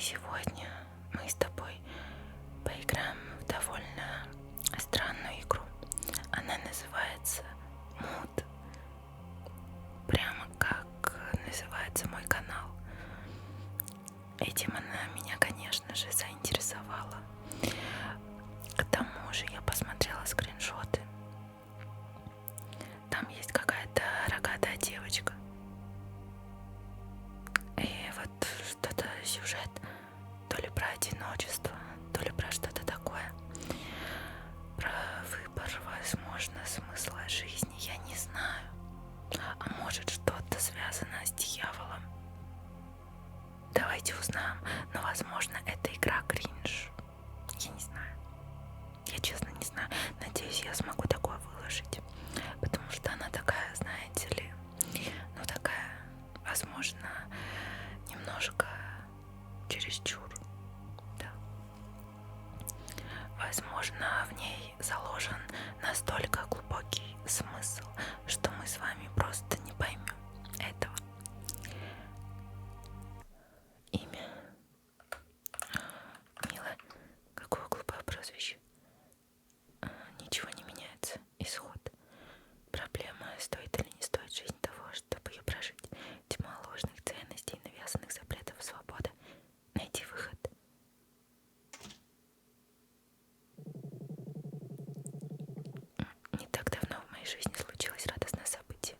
сегодня мы с тобой поиграем в довольно странную игру. Она называется Mood, прямо как называется мой канал. Этим она меня, конечно же, заинтересовала. К тому же я посмотрела скриншоты. Там есть какая-то рогатая девочка. И вот что-то сюжет, то ли про одиночество, то ли про что-то такое. Про выбор, возможно, смысла жизни, я не знаю. А может, что-то связано с дьяволом. Давайте узнаем, но возможно это игра кринж. Я не знаю. Я честно не знаю. Надеюсь, я смогу такое выложить. Потому что она такая, знаете ли, ну такая, возможно, немножко чересчур. Да. Возможно, в ней заложен настолько глубокий смысл, что мы с вами просто не поймем этого. Имя. Мила. Какое глупое прозвище. Ничего не меняется. Исход. Проблема, стоит или не стоит жизнь того, чтобы ее прожить. Тьма ложных ценностей, навязанных запретов свободы. Найти выход. Не так давно в моей жизни случилось радостное событие.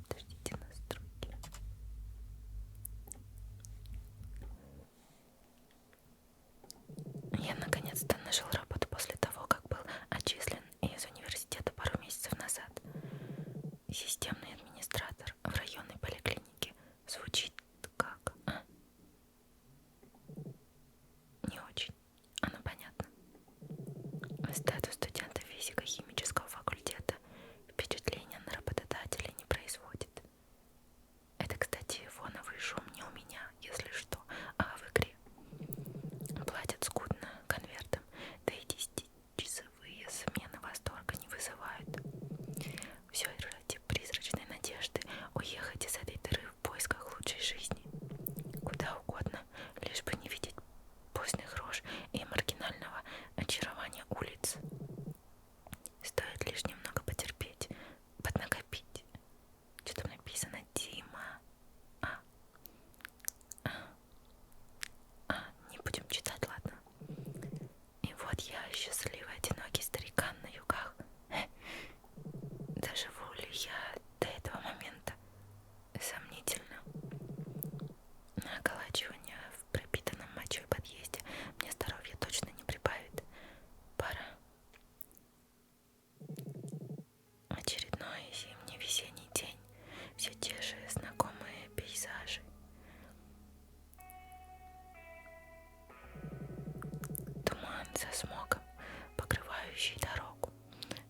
Подождите, настройки. Я наконец-то нашел работу после того, как был отчислен из университета пару месяцев назад. Системный администратор в районной поликлинике. Звучит как... Не очень. Оно понятно. Статус студента физико-химического факультета впечатления на работодателя не производит. Это, кстати, фоновый шум не у меня, если что, а в игре. Платят скудно конвертом, да и 10-часовые смены восторга не вызывают. Все ради призрачной надежды уехать из этой дыры в поисках лучшей жизни. Куда угодно, лишь бы не видеть постных рож и маргинального очарования улиц. Стоит лишь немного потерпеть, поднакопить. Что там написано? Дима. Не будем читать, ладно. И вот я, счастливый одинокий старикан на югах. Доживу ли я до этого момента? Сомнительно. Околачивание в пропитанном мочой подъезде мне здоровья точно не прибавит. Пора. Очередной зимний весенний день. Все те же знакомые пейзажи. Туман со смогом, покрывающий дорогу,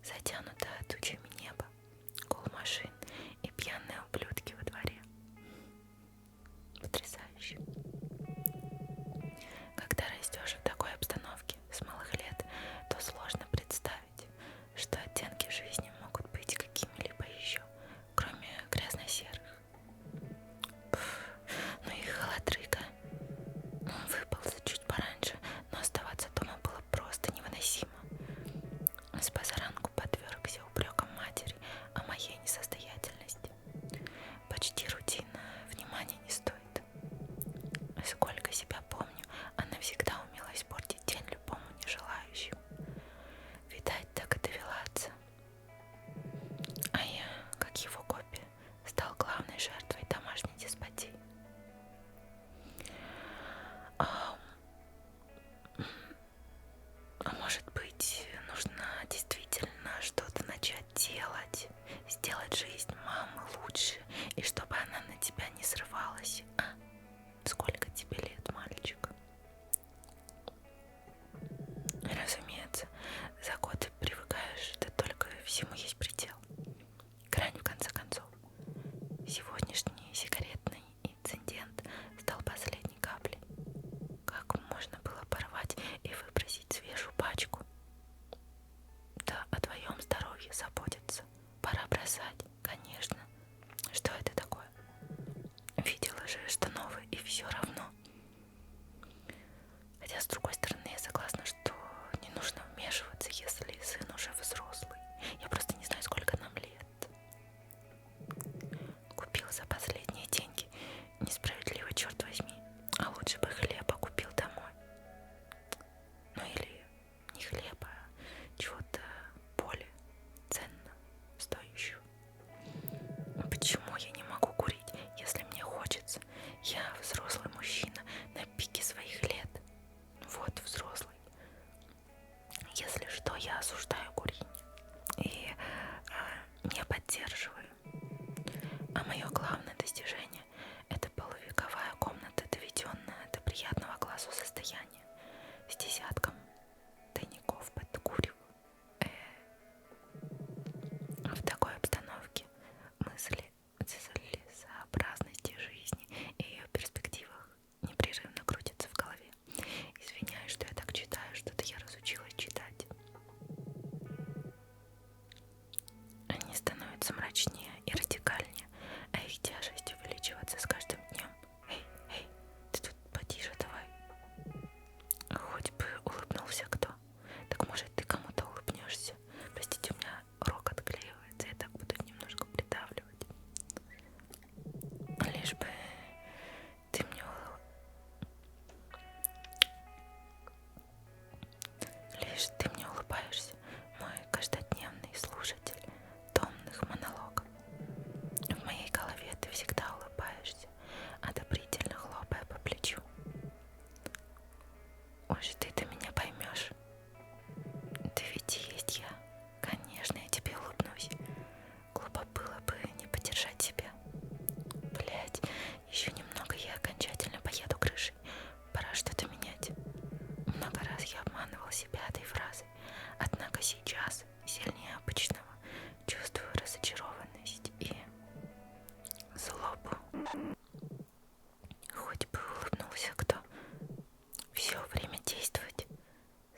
затянутое тучами небо, гул машин и пьяные ублюдки во дворе. Потрясающе. Когда растешь в такой обстановке с малых лет, то сложно представить, что оттенки жизни могут быть какими-либо еще, кроме грязно-серых. Ну и холодрыга. Выползать чуть пораньше, но оставаться дома было просто невыносимо. С позаранку подвергся упрекам матери о моей несостоятельности. Почти рутина, внимания не стоит. Сколько себя помню, она всегда умела испортить день любому нежелающему. Видать, так и довелаться. А я, как его копия, стал главной жертвой домашней деспотии. А может быть, нужно действительно что-то начать делать, сделать жизнь мамы лучше, и чтобы она на тебя не срывалась, а? Сколько тебе лет, мальчик? Разумеется, за годы привыкаешь, да только всему есть предел. Грань, в конце концов. Сегодняшний сигаретный инцидент стал последней каплей. Как можно было порвать и выбросить свежую пачку? Да о твоем здоровье заботиться. Пора бросать, конечно. Что это такое? Видела же, что новое, и все равно. заплатил за последние деньги. Несправедливо, черт возьми. А лучше бы хлеба купил домой. Ну или не хлеба, а чего-то более ценно стоящего. Почему я не могу курить, если мне хочется? Я взрослый мужчина на пике своих лет. Вот взрослый. Если что, я осуждаю курение и не поддерживаю. А мое главное достижение — это полувековая комната, доведенная до приятного глазу состояния, с десятком тайников под курево. В такой обстановке мысли о целесообразности жизни и ее перспективах непрерывно крутятся в голове. Извиняюсь, что я так читаю, что-то я разучилась читать. Они становятся мрачнее и радикальнее, а их тяжесть увеличивается с каждым днем. Эй, ты тут потише давай. Хоть бы улыбнулся кто. Так может ты кому-то улыбнешься? Простите, у меня рог отклеивается, я так буду немножко придавливать. Лишь бы ты мне улыбаешься, мой каждодневный слушатель томных монологов. В моей голове ты всегда улыбаешься, одобрительно хлопая по плечу. Уж ты меня поймешь. Ты ведь и есть я. Конечно, я тебе улыбнусь. Глупо было бы не поддержать себя. Блять, еще немного я окончательно поеду крышей. Пора что-то менять. Много раз я обманывал себя этой фразой. Однако сейчас, сильнее обычного, чувствую разочарованность и злобу. Хоть бы улыбнулся кто. Все время действовать.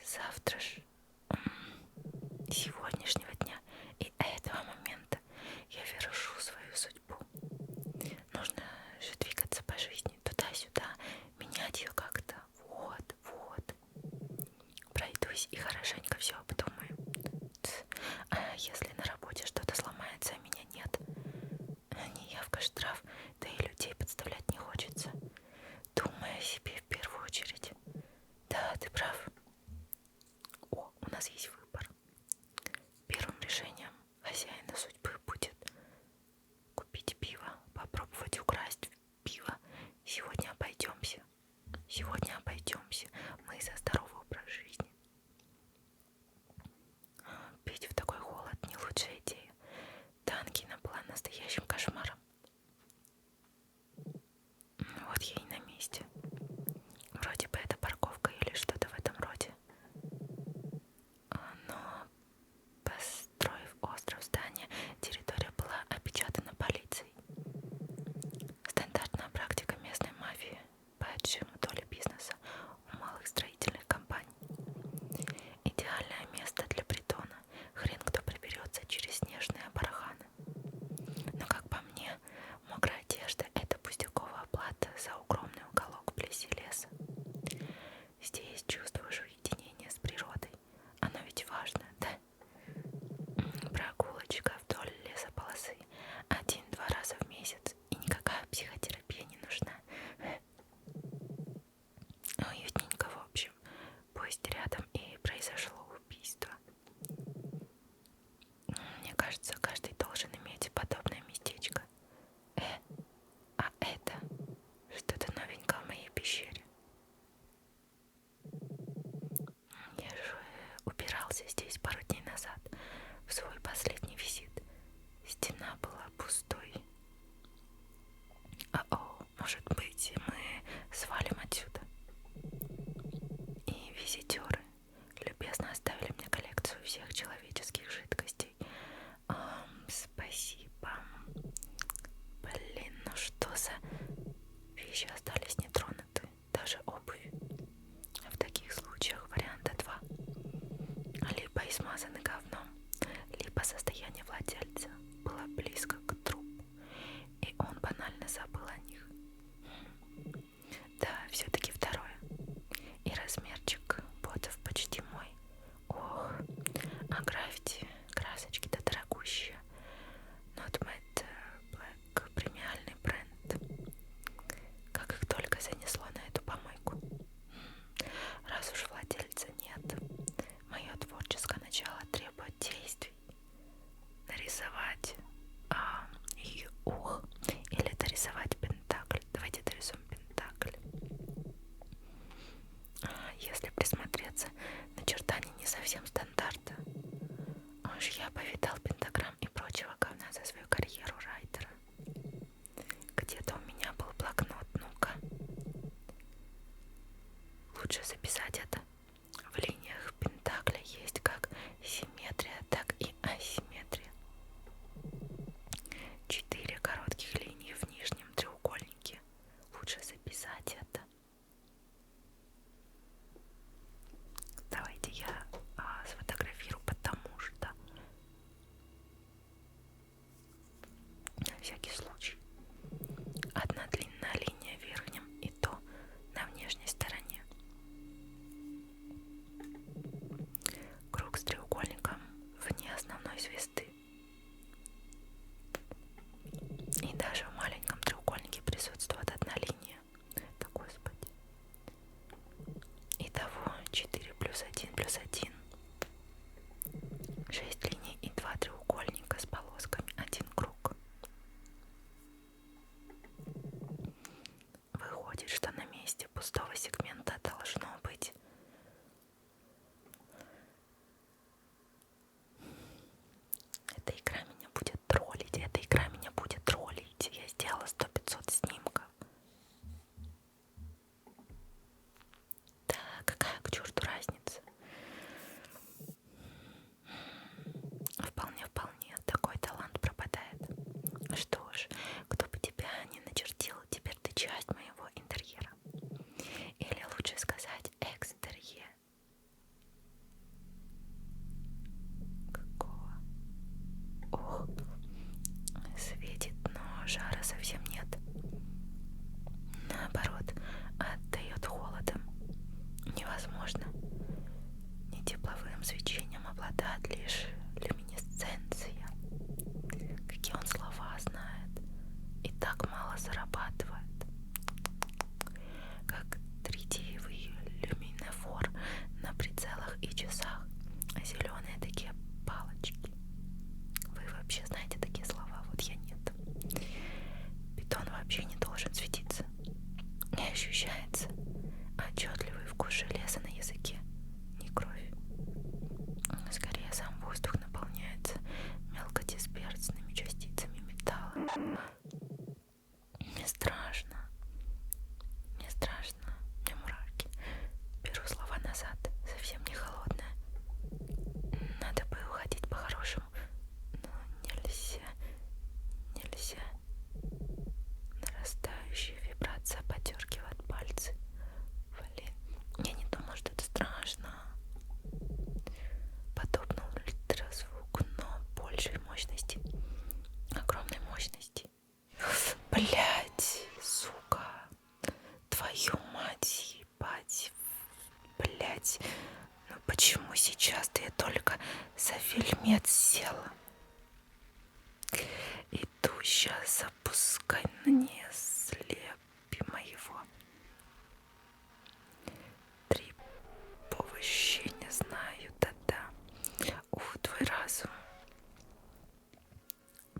Завтра ж, сегодняшнего дня и этого момента я вершу свою судьбу. Нужно же двигаться по жизни туда-сюда, менять ее как-то. Вот. Пройдусь и хорошенько все обдумаю. А если на работе что-то сломается, а меня нет? Неявка, штраф, да и людей подставлять не хочется. Думай о себе в первую очередь. Да, ты прав. О, у нас есть выбор. Первым решением хозяина судьбы будет купить пиво, попробовать украсть пиво. Сегодня обойдемся. Мы за здоровый образ жизни. Пить в такой холод не лучшая идея. Танкина была настоящим кошмаром. Вот я и на месте. Вроде бы это парковка или что-то в этом роде. Но, построив остров здания, территория была опечатана полицией. Стандартная практика местной мафии по отжиму доли бизнеса у малых строительных компаний. Идеальное место для притона. Хрен кто приберется через снежные барханы. Но, как по мне, мокрая одежда — это пустяковая плата за укромный уголок вблизи леса. Здесь чувствуешь уединение с природой. Оно ведь важно, да? Прогулочка вдоль лесополосы 1-2 раза в месяц, и никакая психотерапия не нужна. Уютненько, в общем. Пусть рядом и произошло убийство. Мне кажется, каждый должен иметь подобное местечко. А это что-то новенькое в моей пещере. Я же убирался здесь пару дней назад, в свой последний визит. Стена была пустой. Может быть, мы свалим отсюда? И визитеры любезно оставили мне коллекцию всех человеческих жидкостей. Спасибо. Блин, ну что за... Вещи остались нетронуты, даже обувь. В таких случаях варианта 2. Либо измазаны говном, либо состояние владельца было близко к трупу, и он банально забыл о них. пустого сегмента должно быть. Эта игра меня будет троллить, эта игра меня будет троллить. Я сделала 100-500 снимков. Да, какая к черту разница? Вполне, такой талант пропадает. Что ж, кто бы тебя ни начертил, теперь ты часть моего интерьера. Или лучше сказать, экстерьер. Какого? Ох, светит, но жара совсем нет. Наоборот, отдает холодом. Невозможно. Не тепловым свечением обладает лишь люминесценция. Какие он слова знает и так мало зарабатывает. Как тритиевый люминефор на прицелах и часах. Зеленые такие палочки. Вы вообще знаете такие слова? Вот я нет. Бетон вообще не должен светиться. Не ощущается отчетливый вкус железа на языке, не кровь. Скорее сам воздух наполняется мелкодисперсными частицами металла. Мне страшно, мне мурашки. Беру слова назад, совсем не холодная. Надо бы уходить по-хорошему, но нельзя. Нарастающая вибрация подергивает пальцы. Блин, я не думаю, что это страшно. Подобный ультразвук, но большей мощности. Огромной мощности. Блять, сука. Твою мать, ебать. Блять. Ну почему сейчас-то я только за фильмец села? Иду сейчас запускай на нее слепи моего. 3 овощи не знаю, да-да. Уф, твой разум.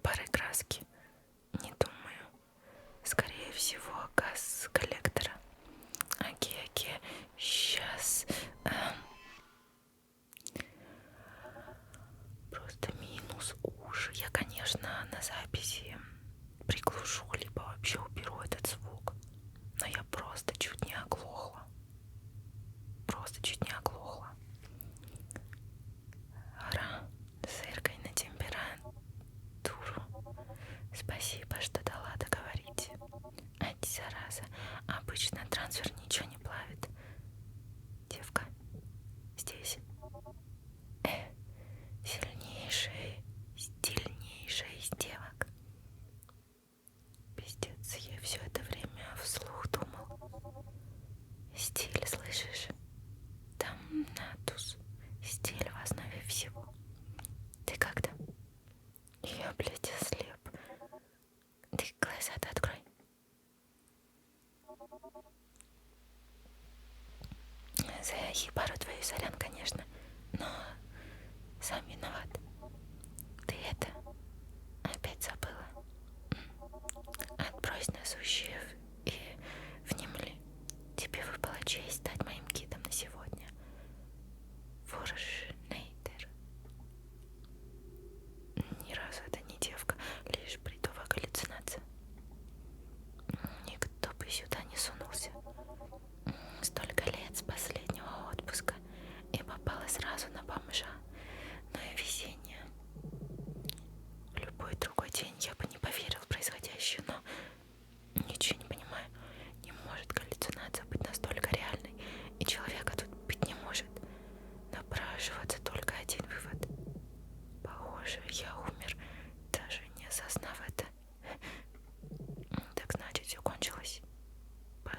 Пары краски. Не думаю. Скорее всего, газ коллектора. Окей. Сейчас. Просто минус уши. Я, конечно, на записи приглушу, либо вообще уберу этот звук. Но я просто чуть не оглохла. Ара, зыркай на температуру. Спасибо, что дала договорить. Ать, зараза, обычно трансфер ничего не плавит. Девка, здесь. Сильнейшая из девок. Пиздец, я все это время вслух думал. Стиль, слышишь? Там натус. Стиль в основе всего. Ты как там? Я, блядь, ослеп. Ты глаза-то открой. За ебару твою сорян, конечно. Но сам виноват. Ты это опять забыла. Отбрось насущие и внемли. Тебе выпала честь стать моим гидом на сегодня. Фуршнейдер. Ни разу это не девка, лишь бредовая галлюцинация. Никто бы сюда не сунулся. Столько лет с последнего отпуска и попала сразу на бомжа. Но и везение. В любой другой день я бы не поверил в происходящее, но ничего не понимаю. Не может галлюцинация быть настолько реальной, и человека тут быть не может. Напрашивается только один вывод. Похоже, я умер, даже не осознав это. Так значит, все кончилось. По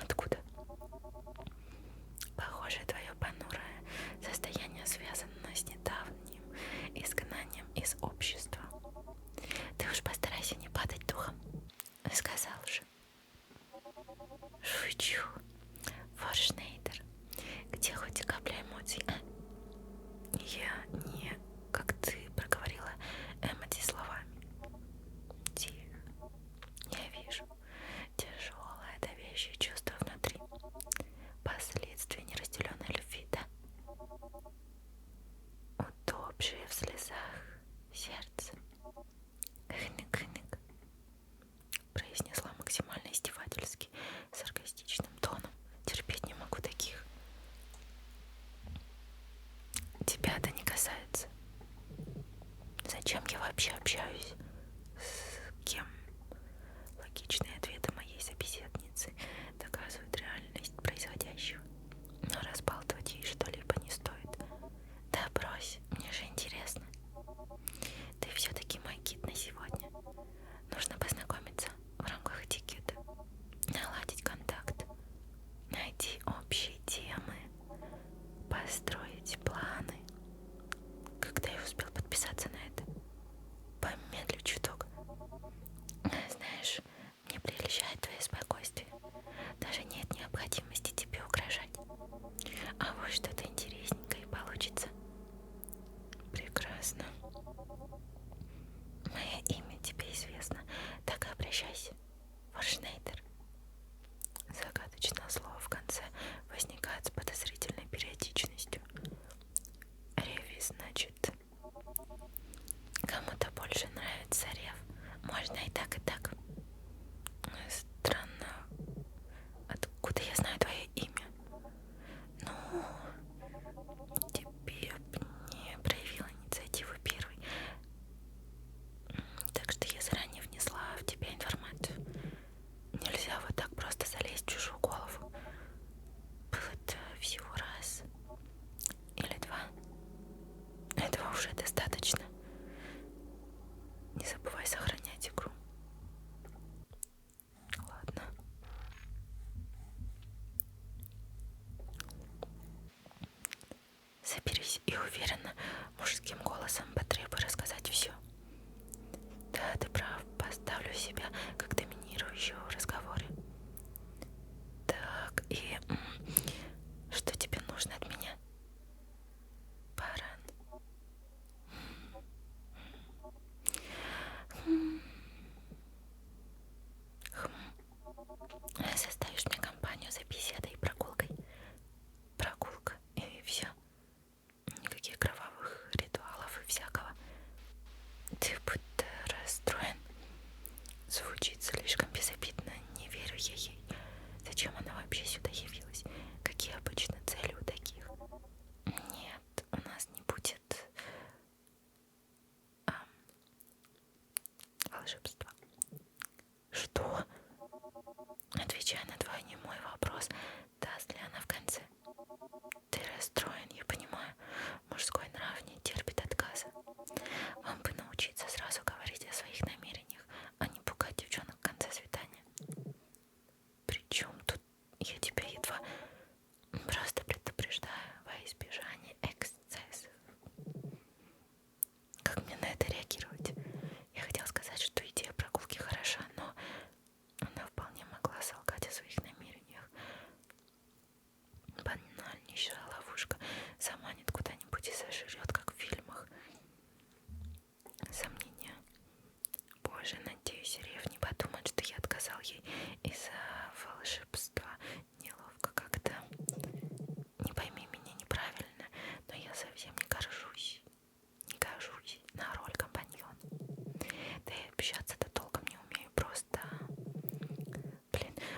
Откуда? Похоже, твое понурое состояние связано с недавним изгнанием из общества. Ты уж постарайся не падать духом. Сказал же. Шучу. Форшнейдер. Где хоть капля эмоций, а? Я не, как ты проговорила эти словами. Тихо. Я вижу тяжелое давящее чувство внутри. Последствия неразделенной любви, да? Утопшее в слезах сердце. Хнык-хнык, произнесла максимально издевательски, саркастичным тоном. Терпеть не могу таких. Тебя это не касается. Зачем я вообще общаюсь? С кем? Логичные ответы моей собеседницы доказывают реальность происходящего. Но разбалтывать ей что-либо не стоит. Да брось, мне же интересно. Ты все-таки мой гид на сегодня. Нужно познакомиться в рамках этикета, наладить контакт, найти общие темы, построить планы. Когда я успел подписаться на это? Помедлю чуток. Знаешь, мне прельщает твое спокойствие. Даже нет необходимости тебе угрожать. А вот что-то интересненькое получится. Прекрасно. Мое имя тебе известно, так и обращайся. Форшнейдер. Загадочное слово в конце возникает с подозрительной периодичностью. Реви, значит. Кому-то больше нравится рев. Можно и так, и так. Странно. Откуда я знаю твое имя? Ну, тебе б не проявил инициативу первой. Так что я заранее внесла в тебя информацию. Нельзя вот так просто залезть в чужую голову. Было-то всего раз или два. Этого уже достаточно. Не забывай сохранять игру. Ладно. Соберись и уверенно мужским голосом потребуй рассказать все. Да, ты прав, поставлю себя как доминирующего в разговоре. Так, и что тебе нужно от меня? Баран. Составишь мне компанию за беседой и прогулкой. Прогулка и все. Никаких кровавых ритуалов и всякого. Ты будто расстроен. Звучит слишком безобидно. Не верю я ей. Зачем она вообще сюда явилась? Какие обычно цели у таких? Нет, у нас не будет волшебства. Что? Отвечая на твой немой вопрос, даст ли она в конце? Ты расстроен, я понимаю. Мужской нрав не терпит отказа. Вам бы научиться сразу говорить о своих намерениях, а не пугать девчонок в конце свидания. Причем тут я тебя едва просто предупреждаю во избежание эксцессов. Как мне на это реагировать? Я хотела сказать, что идея прогулки хороша, но она вполне могла солгать о своих намерениях. Банальнейшая ловушка заманит куда-нибудь и сожрет, как в фильмах. Сомнения. Боже, надеюсь, Рев не подумает, что я отказал ей из-за волшебства. Неловко как-то. Не пойми меня неправильно, но я совсем не горжусь. Не гожусь на роль компаньона. Да и общаться-то толком не умею.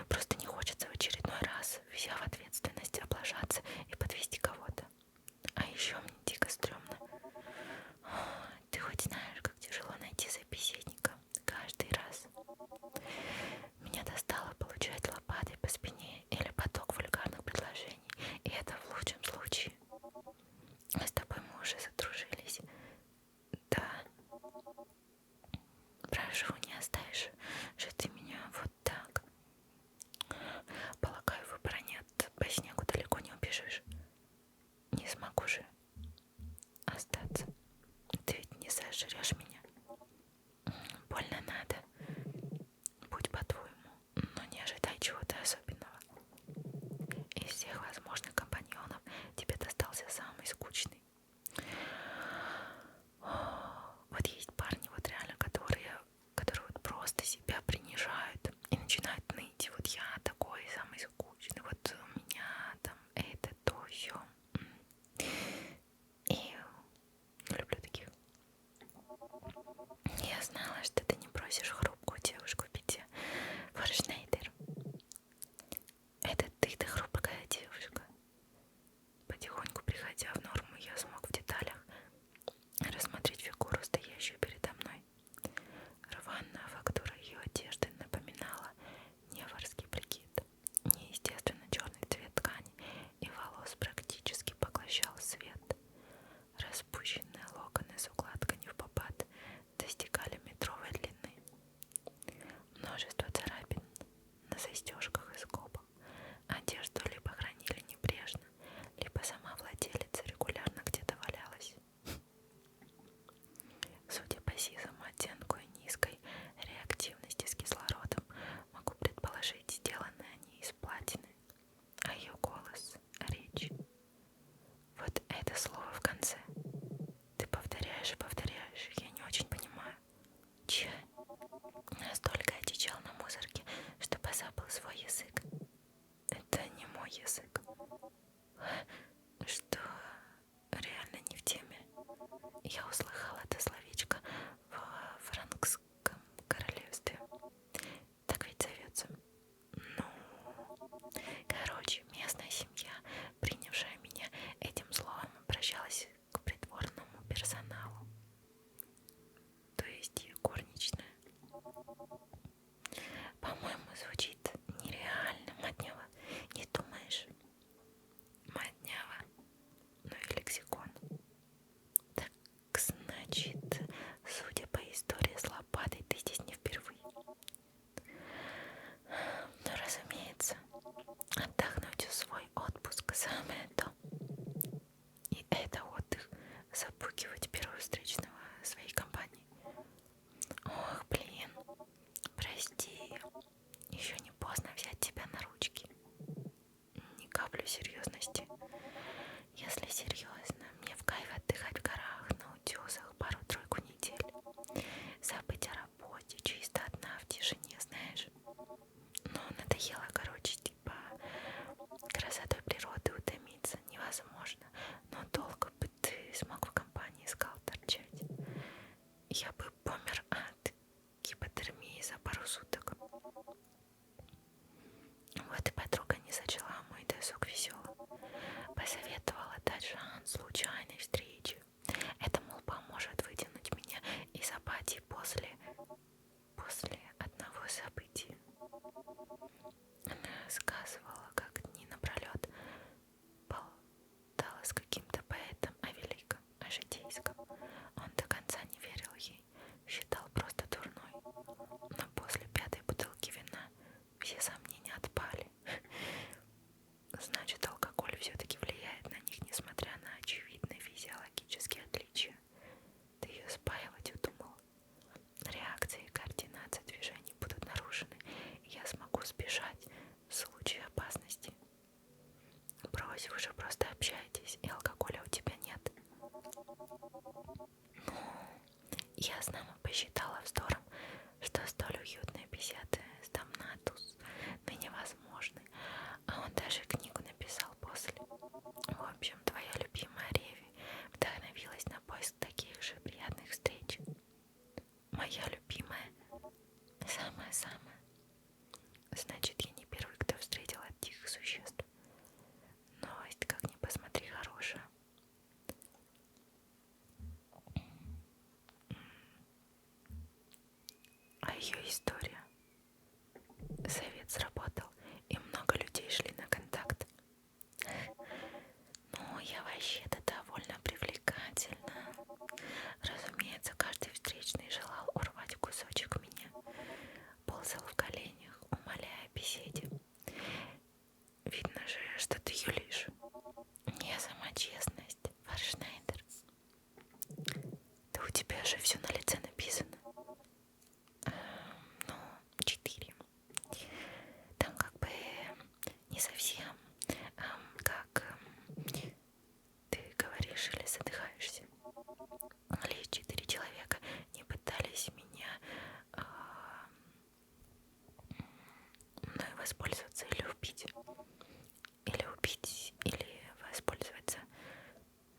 Просто не хочется в очередной раз, взяв ответственность, облажаться и подвести кого-то. А еще мне дико стрёмно. Ты хоть знаешь, как тяжело найти собеседника каждый раз. Меня достало получать лопатой по спине или поток вульгарных предложений. И это в лучшем случае. А с тобой мы уже задружились. Да. Прошу, не оставишь же ты меня вот так. Полагаю, мой язык. Что реально не в теме. Я услыхала это словечко в Франкском королевстве. Так ведь зовется. Ну, короче, местная семья, принявшая меня этим словом, обращалась к придворному персоналу. То есть горничная. По-моему, звучит нереально, Маднева. Не думаешь? Маднява. Ну и лексикон. Так, значит, судя по истории с лопатой, ты здесь не впервые. Ну, разумеется, отдохнуть в свой отпуск самое то. И это отдых запугивать первого встречного своей компании. Ох, блин, прости, еще не поздно взять тебя на ручки. Ни каплю серьезности. Если серьезно, мне в кайф отдыхать в горах, на утесах пару-тройку недель. Забыть о работе, чисто одна в тишине, знаешь. Ну, надоело, короче, типа, красотой природы утомиться невозможно. Но долго бы ты смог в компании скал торчать. Я бы помер от гипотермии за пару суток. Вот и подруга не сочла мой досуг веселым. Посоветовала дать шанс случайной встрече. Это, мол, поможет вытянуть меня из апатии после одного события. Она сказывала, как дни напролет болтала с каким-то поэтом о великом, о житейском. Он до конца не верил ей, считал просто дурной. Но после 5-й бутылки вина все сомнения отпали. Значит, алкоголь все-таки влияет на них, несмотря на очевидные физиологические отличия. Ты ее спаивать удумал. Реакции и координация движений будут нарушены, и я смогу сбежать в случае опасности. Брось, вы же просто общаетесь, и алкоголя у тебя нет. Ну, я знамо посчитала вздором, что столь уютные беседы с Домнатус ныне возможны, а он даже книгу написал после. В общем, твоя любимая Реви вдохновилась на поиск таких же приятных встреч. Моя любимая, самая-самая. Значит, я не первый, кто встретил от тихих существ. Новость, как ни посмотри, хорошая. А ее история. Совет сработал, и много людей шли на контакт. Ну, я вообще-то довольно привлекательна. Разумеется, каждый встречный желал урвать кусочек меня. Ползал в коленях, умоляя о беседе. Видно же, что ты юлишь. Я сама честность, Фаршнайдер. Да у тебя же все на лице написано. Ну, 4. Там как бы не совсем как ты говоришь или задыхаешься. Лишь 4 человека не пытались меня мною воспользоваться или убить. Или убить, или воспользоваться.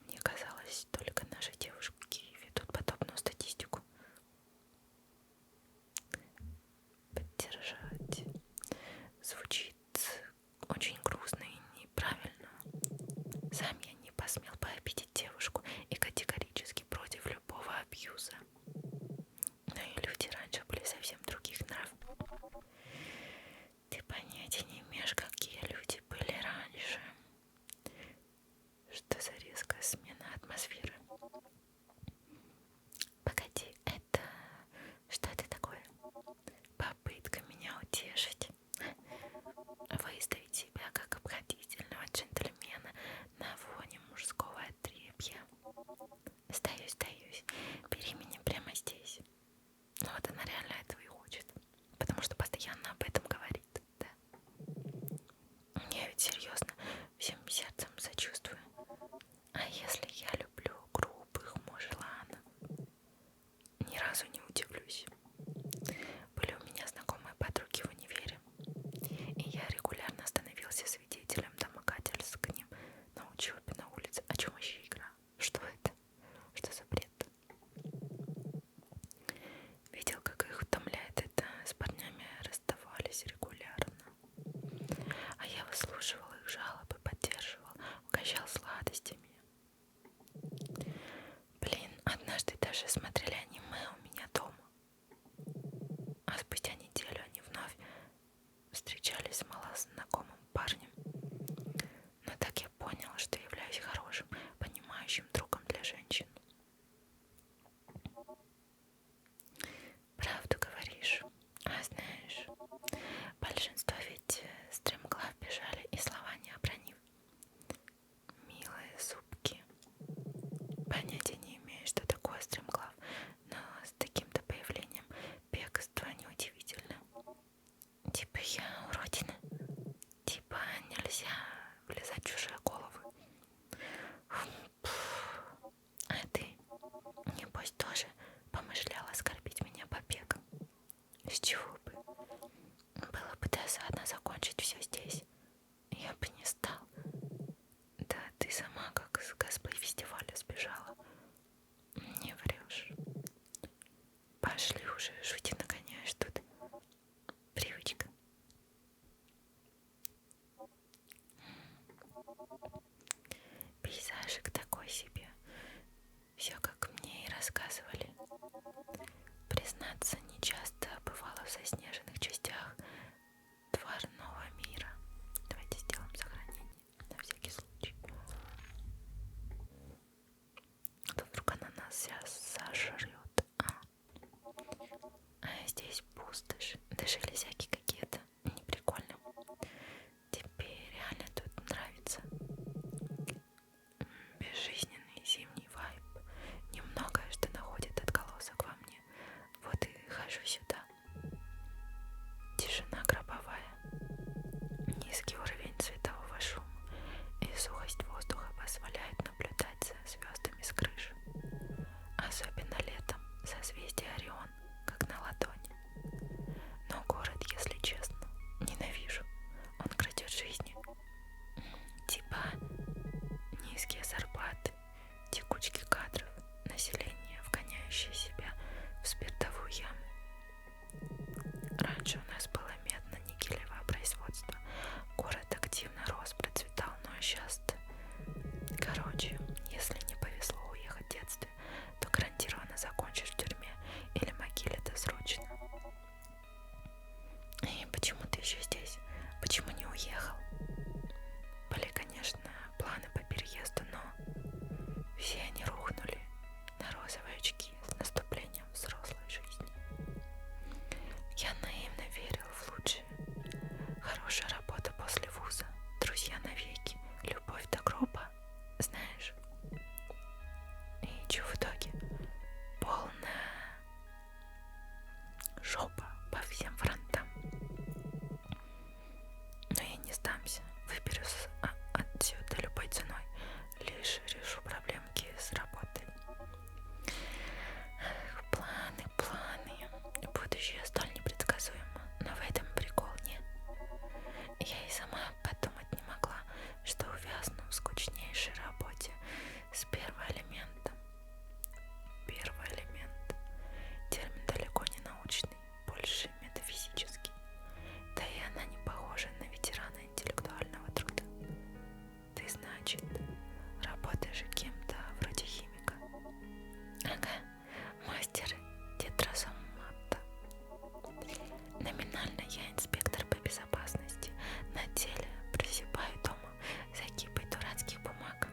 Мне казалось, только наши девушки ведут подобную статистику. Поддержать звучит очень грустно и неправильно. Сам я не посмел бы обидеть девушку и категорически против любого абьюза. Но и люди раньше были совсем других нравов. Ты понятия не имеешь, какие люди Все, как мне и рассказывали. Признаться, нечасто бывало в заснеженных частях тварного мира. Давайте сделаем сохранение на всякий случай. А то вдруг она нас сейчас сожрет. А здесь пустошь, да железяки какие-то. Не прикольно. Тебе реально тут нравится? Безжизненный зимний вайб. Немногое, что находит отголосок во мне. Вот и хожу сюда. Тишина гробовая. Низкий уровень цветового шума и сухость воздуха позволяют наблюдать за звездами с крыш. Особенно летом созвездие Орион, как на ладони. Но город, если честно, ненавижу. Он крадет жизни. Типа низкие зарплаты, текучки кадров, население, вгоняющее себя в спиртовую яму. Раньше у нас было медно-никелевое производство. Город активно рос, процветал, но сейчас... Короче, если не повезло уехать в детстве, то гарантированно закончишь в тюрьме или могиле досрочно. И почему ты еще здесь? Почему не уехал? Были, конечно, планы по переезду, но все они рухнули на розовые очки с наступлением взрослой жизни. Я наивно верил в лучшее. Хорошая работа после вуза, друзья навеки, любовь до гроба, знаешь. И чё в итоге? Полная жопа по всем фронтам. Но я не сдамся, выберусь отсюда любой ценой, лишь решу проблемки с работой. Эх, планы, планы. Будущее столь непредсказуемо, но в этом прикол нет. Я и сама подумать не могла, что увязну в скучнейшей работе с первоэлементом. Первый элемент. Термин далеко не научный, больше метафизический. Да и она не похожа на ветерана интеллектуального труда. Ты, значит, работаешь кем-то вроде химика. Ага, мастер тетрасомата. Номинально я инспектор по безопасности. На деле просыпаю дома за кипой дурацких бумаг.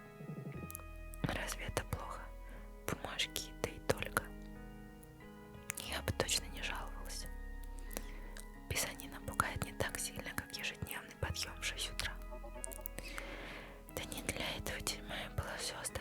Разве это плохо? Бумажки, да и только. Я бы точно не жаловался. Писанина пугает не так сильно, как ежедневный подъем в 6 утра. Да не для этого тюрьма была создана.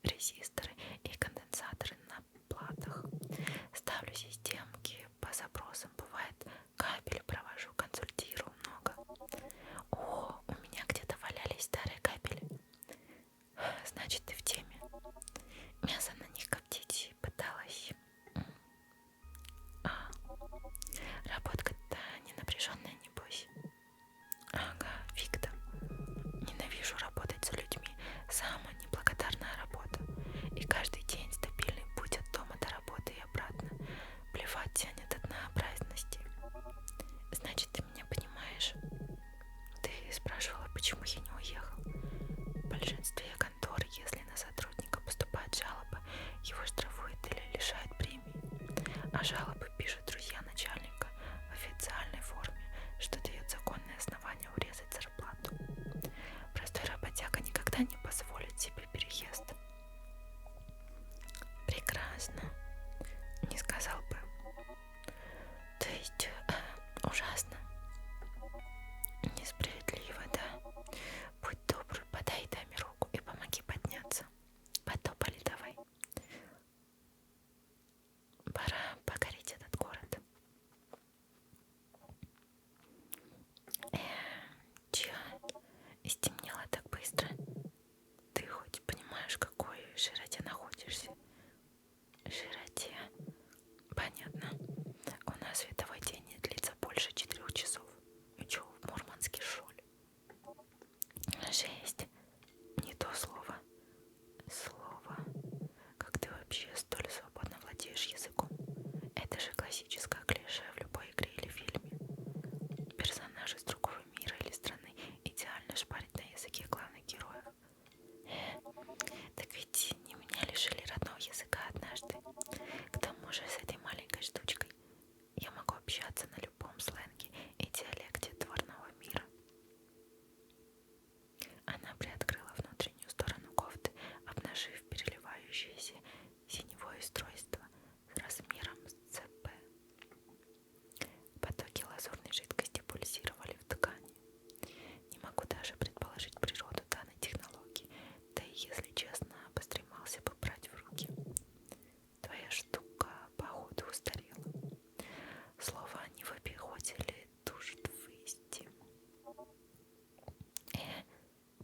резисторы и конденсаторы на платах. Ставлю системки по запросам. Бывает, кабели провожу, консультирую много. О, у меня где-то валялись старые кабели. Значит, ты в теме. Мясо на них коптить пыталась. А, работка-то не напряженная, небось. Ага, фиг там. Ненавижу работать с людьми. Самая неблагодарная работа. И каждый день стабильный путь от дома до работы и обратно. Плевать тянет от однообразности. Значит, ты меня понимаешь? Ты спрашивала, почему я не уехал. В большинстве контор, если на сотрудника поступает жалоба, его штрафуют или лишают премии. А жалобы пишут друзья начальника в официальной форме, что дает законное основание урезать зарплату. Простой работяга никогда не позволит себе переезд. Прекрасно. Не сказал бы. То есть ужасно. Несправедливо, да? Будь добр, подай даме руку и помоги подняться. Потопали давай. Пора покорить этот город. Чё? Стемнело так быстро? Ты хоть понимаешь, в какой широте находишься? Широте? Понятно. У нас световой день не длится больше 4 часов. Ну чё, в Мурманске, что ли? Жесть. Не то слово. Слово. Как ты вообще столь свободно владеешь языком? Это же классическое клише в любой игре или фильме. Персонаж из другого мира или страны идеально шпарит на языке главных героев. Так ведь не меня лишили родного языка однажды. К тому же с этой маленькой штучкой я могу общаться на любом сленге и диалекте творного мира. Она приоткрыла внутреннюю сторону кофты, обнажив переливающееся синевое устройство размером с ЦП. Потоки лазурной жидкости пульсировали в ткани. Не могу даже предположить природу данной технологии, да и, если честно, постремался бы брать в руки. Твоя штука, походу, устарела. Слово не в обиходе ли душит ввести.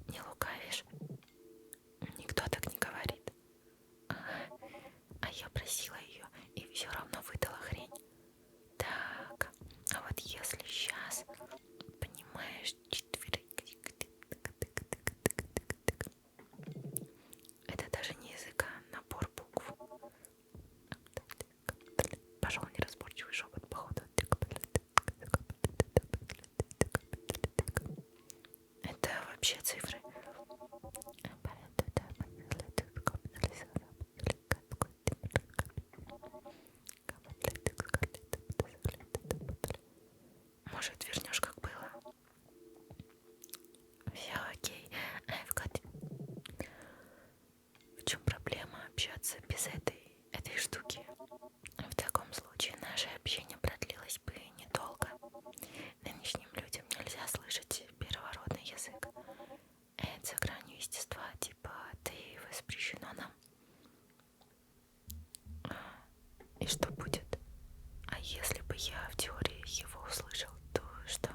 Не лукавишь? Никто так не говорит. А я просила ее и все равно выдала хрень. Так, а вот если сейчас, понимаешь, это даже не язык, а набор букв. Пошел неразборчивый шепот, походу. Это вообще цифры. Может, вернешь, как было? Все окей. В чем проблема общаться без этой штуки? В таком случае наше общение продлилось бы недолго. Нынешним людям нельзя слышать первородный язык. Это за гранью естества, типа ты воспрещено нам. И что будет? А если бы я в теории его услышал, то что?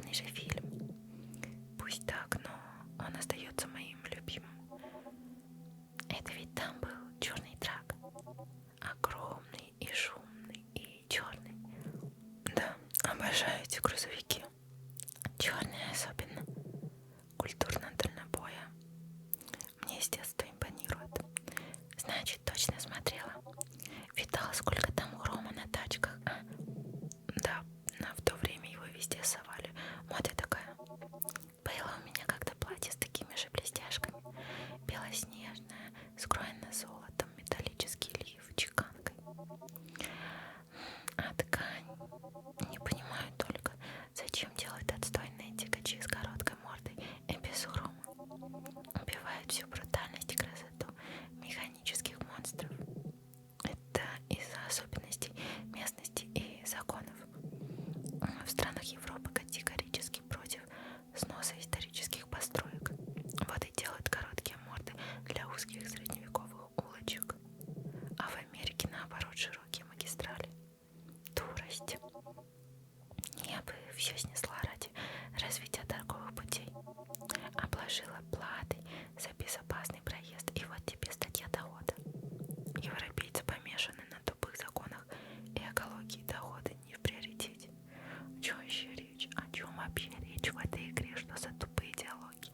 прекрасный же фильм. Пусть так, но он остается моим любимым. Это ведь там был черный драк. Огромный и шумный и черный. Да, обожаю эти грузовики. Черные особенно. Культурно дальнобоя. Мне с детства импонирует. Значит, точно смотрела. Видала, сколько там хрома на тачках. А? Да, в то время его везде совали. Мода такая. Было у меня как-то платье с такими же блестяшками. Белоснежное, скроено золотом, металлический лиф, чеканкой. А ткань? Не понимаю только, зачем делают отстойные тягачи с короткой мордой и без хрома. Убивают всю брутальность и красоту механических монстров. Это из-за особенностей местности и законов. В странах Европы категорически против сноса исторических построек. Вот и делают короткие морды для узких средневековых улочек. А в Америке наоборот широкие магистрали. Дурость. Я бы все снесла ради развития торговых путей. Обложила платой за безопасный проезд, и вот тебе статья дохода. Европейцы помешаны на тупых законах и экологии, дохода не в приоритете. О чем вообще речь? О чем вообще речь в этой игре? Что за тупые диалоги?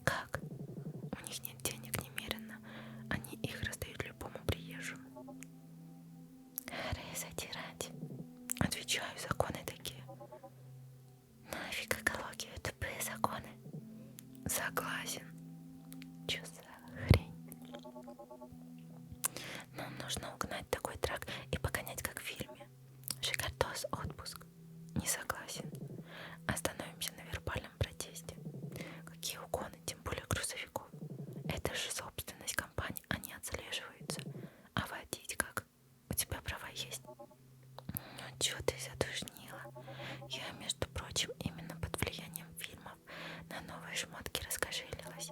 Как? У них нет денег немерено. Они их раздают любому приезжему. Затирать. Отвечаю, законы такие. Нафиг экологию, тупые законы. Согласен. Чё за хрень? Нам нужно угнать такой трак и погонять, как в фильме. Шикардос, отпуск. Не согласен. Остановимся на вербальном протесте. Какие угоны, тем более грузовиков. Это же собственность компании, они отслеживаются. А водить как? У тебя права есть? Ну чё ты задушнила? Я, между прочим, именно под влиянием фильмов на новые шмотки раскошелилась.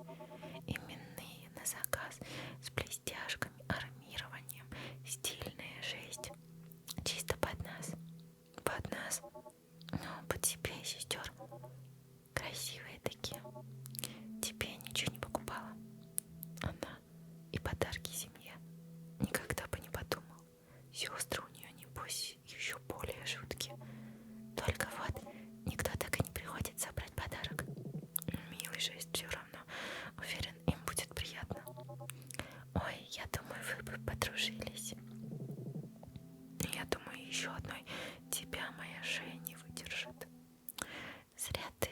Именные на заказ с блестяшками, армированием, стильная жесть. Чисто под нас. Под нас. Ну, под себя и сестер. Красивые такие. Тебе я ничего не покупала. Она и подарки семье. Никогда бы не подумал. Сестры у нее, небось, еще более жуткие. Только вот никто так и не приходит забрать подарок. Милый жесть все равно. Уверен, им будет приятно. Ой, я думаю, вы бы подружились. Я думаю, еще одной тебя моя шея не выдержит. Зря ты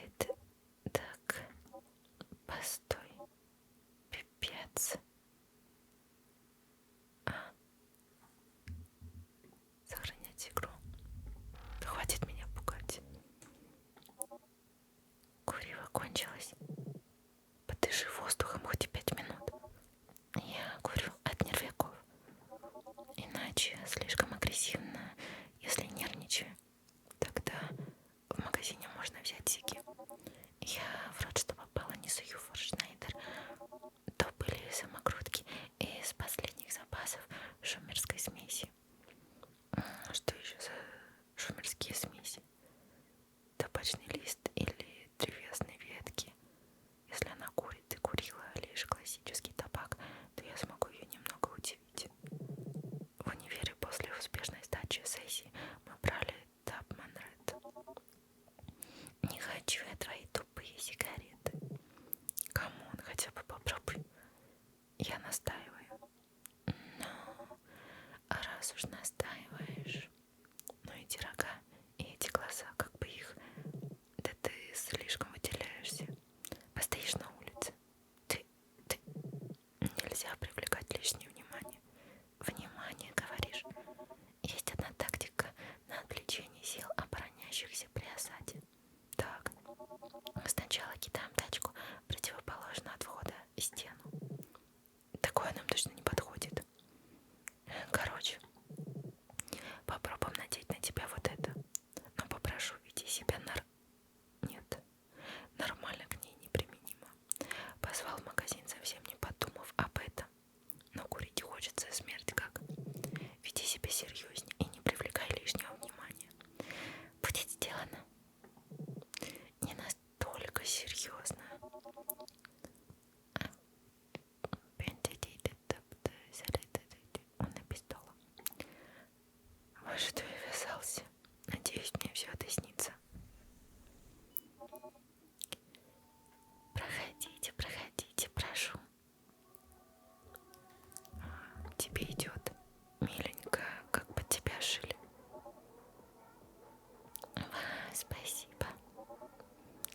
спасибо.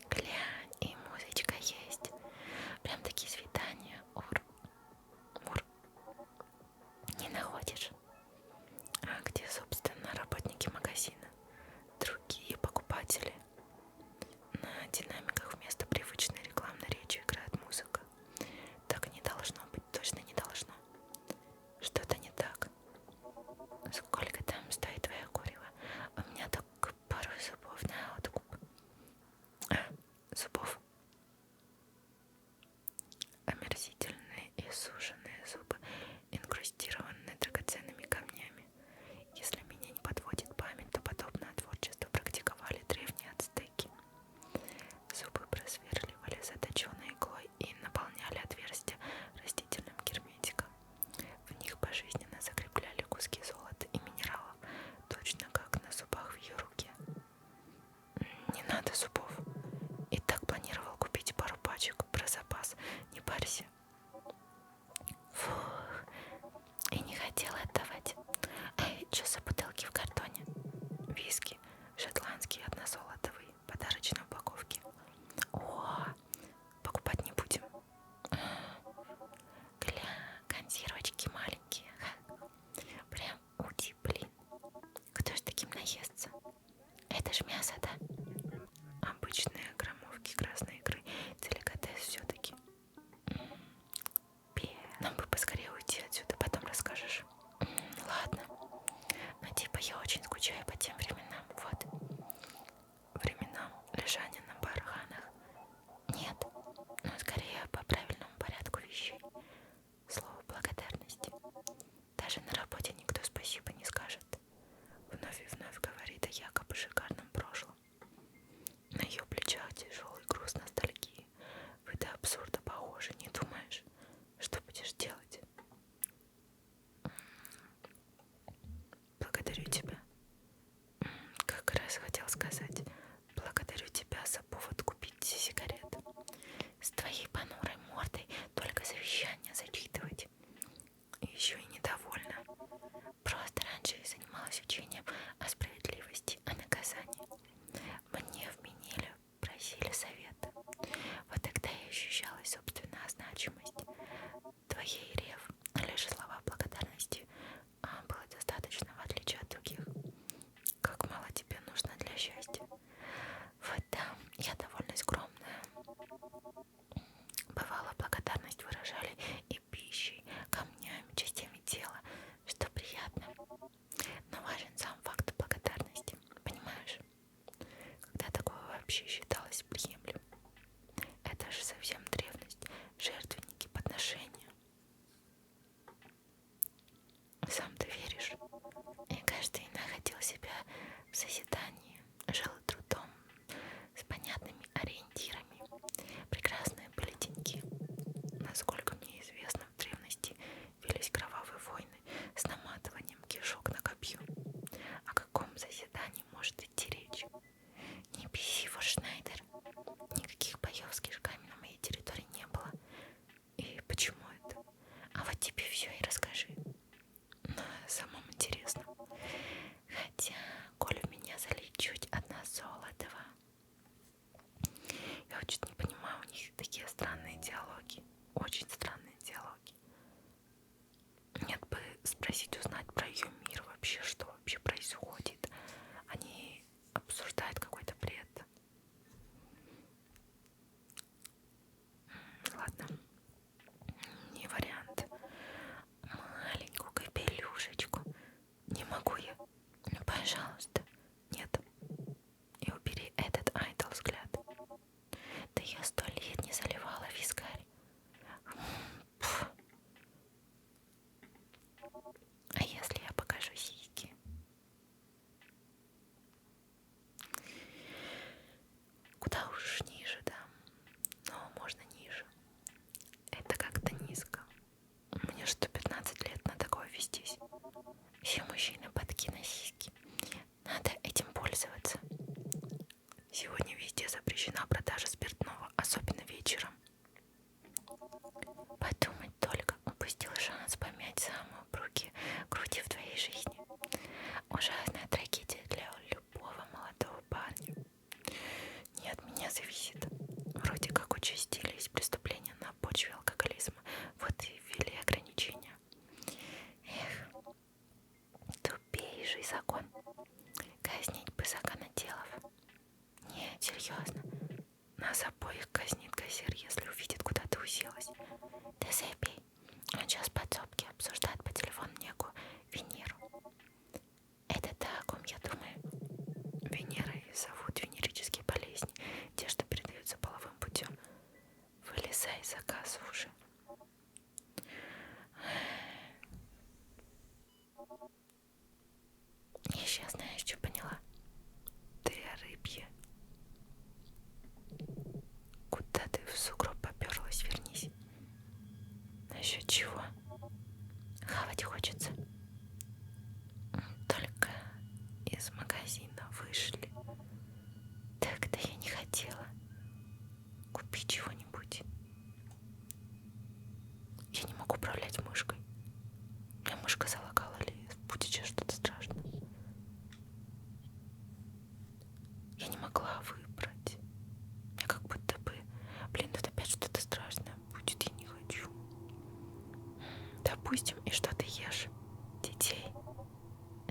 Глянь, и музычка есть. Прям такие свидания. Ур, ур. Не находишь? А где, собственно, работники магазина? Другие покупатели? На динамиках вместо привычной рекламной речи играет музыка. Так не должно быть, точно не должно. Что-то не так. Сколько там стоит твоя курева? У меня только пару зубов на откуп. Зубов. Омерзительные и суженные зубы, инкрустированные драгоценными камнями. Если меня не подводит память, то подобное творчество практиковали древние ацтеки. Зубы просверливали заточенной иглой и наполняли отверстия растительным герметиком. В них пожизненно закрепляли куски золота и минералов, точно как на зубах в ее руке. Не надо зубов. И так планировал купить пару пачек про запас. Не парься. Фух. И не хотела отдавать. Эй, что за бутылки в картоне? Виски. Шотландский однозолотовый. Подарочной упаковки. О, покупать не будем. Гля, консервочки маленькие. Прям ути, блин. Кто ж таким наестся? Это ж мясо, да? Обычные граммовки красной икры. Деликатес все-таки. Нам бы поскорее уйти отсюда, потом расскажешь. Ладно. Но типа я очень скучаю по тем временам. Вот. Временам лежания на барханах. Нет. Но скорее по правильному порядку вещей. Слово благодарности. Даже на работе никто спасибо не скажет. Вновь и вновь говорит о якобы шикарном прошлом. На ее плечах тяжелый груз ностальгии. Вы до абсурда похожи, не думаешь? Что будешь делать? Благодарю тебя. Как раз хотел сказать. Благодарю тебя за повод купить сигарет. С твоей понурой мордой только завещание зачитывать. И еще и недовольна. Просто раньше я занималась учением о справедливости, о наказании. Мне вменили, просили совета. Вот тогда я ощущала собственную значимость. Твоей рев, лишь слова благодарности было достаточно, в отличие от других. Как мало тебе нужно для счастья. Вот да, я довольно скромная. Бывало, благодарность выражали и пищей, камнями, частями тела, что приятно. Но важен сам факт благодарности, понимаешь? Когда такое вообще считалось приемлемым. Это же совсем древность, жертвенники, подношения. Сам ты веришь? И каждый находил себя в созидании, жил трудом, с понятными ориентирами. Прекрасные были деньги. Насколько мне известно, в древности велись кровавые войны с наматыванием кишок на копье. О каком заседании может идти речь? Не беси, Форшнайдер. могла выбрать. Я как будто бы... Блин, тут опять что-то страшное будет, я не хочу. Допустим, и что ты ешь? Детей.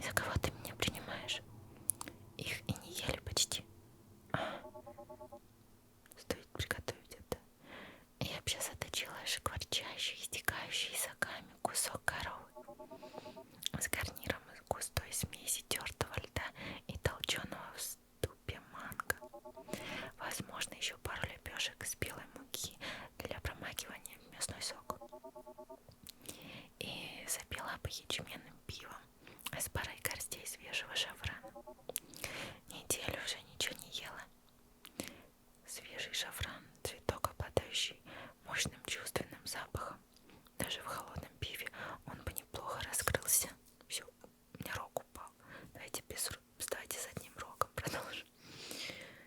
За кого ты меня принимаешь? Их и не ели почти. Стоит приготовить это. Я вообще заточила шкварчащий, истекающий соками кусок коровы с гарниром из густой смеси тертого льда и толченого в ступе манго. Возможно, еще пару лепешек из белой муки для промакивания в мясной сок. И запила бы ячменным пивом с парой горстей свежего шафрана. Неделю уже ничего не ела. Свежий шафран, цветок, обладающий мощным чувственным запахом. Даже в холодном пиве он бы неплохо раскрылся. Все, у меня рог упал. Давайте с одним рогом продолжим.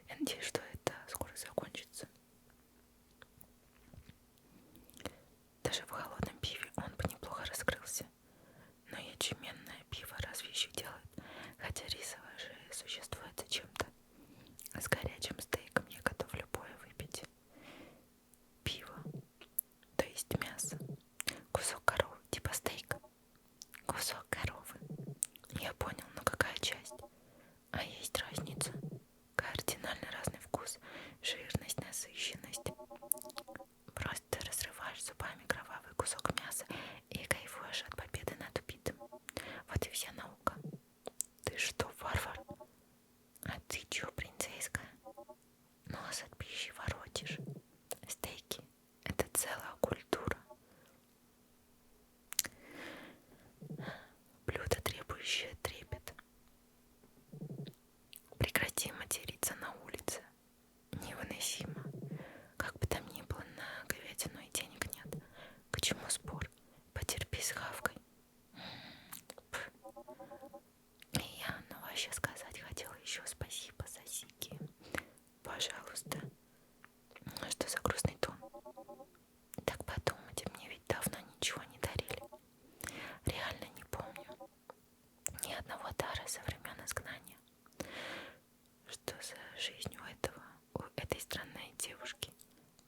Я надеюсь, что это скоро закончится. Даже в холодном пиве он бы неплохо раскрылся. Но ячменное пиво разве еще делают? Хотя рисовое же существует зачем-то. С горячим стейком я готов любое выпить. Пиво, то есть мясо. Кусок коровы, типа стейка. Кусок коровы. Я понял, но какая часть? А есть разница. Кардинально разный вкус, жирность, насыщенность. Просто разрываешь зубами кровавый кусок мяса и кайфуешь от победы над убитым. Вот и вся наука. Ты что, варвар? А ты чё, принцесска? Нос от пищи воротишь. Стейки — это целая культура. Блюдо, требующее трепет. Прекрати материться на улице. Невыносимо. Как бы там ни было, на говядину и денег нет. К чему спор? Потерпи с хавкой. И я, ну вообще сказать хотела еще спасибо за сики. Пожалуйста. Что за грустный тон? Так подумайте, мне ведь давно ничего не дарили. Реально не помню ни одного дара со времен изгнания. Что за жизнь у этой странной девушки?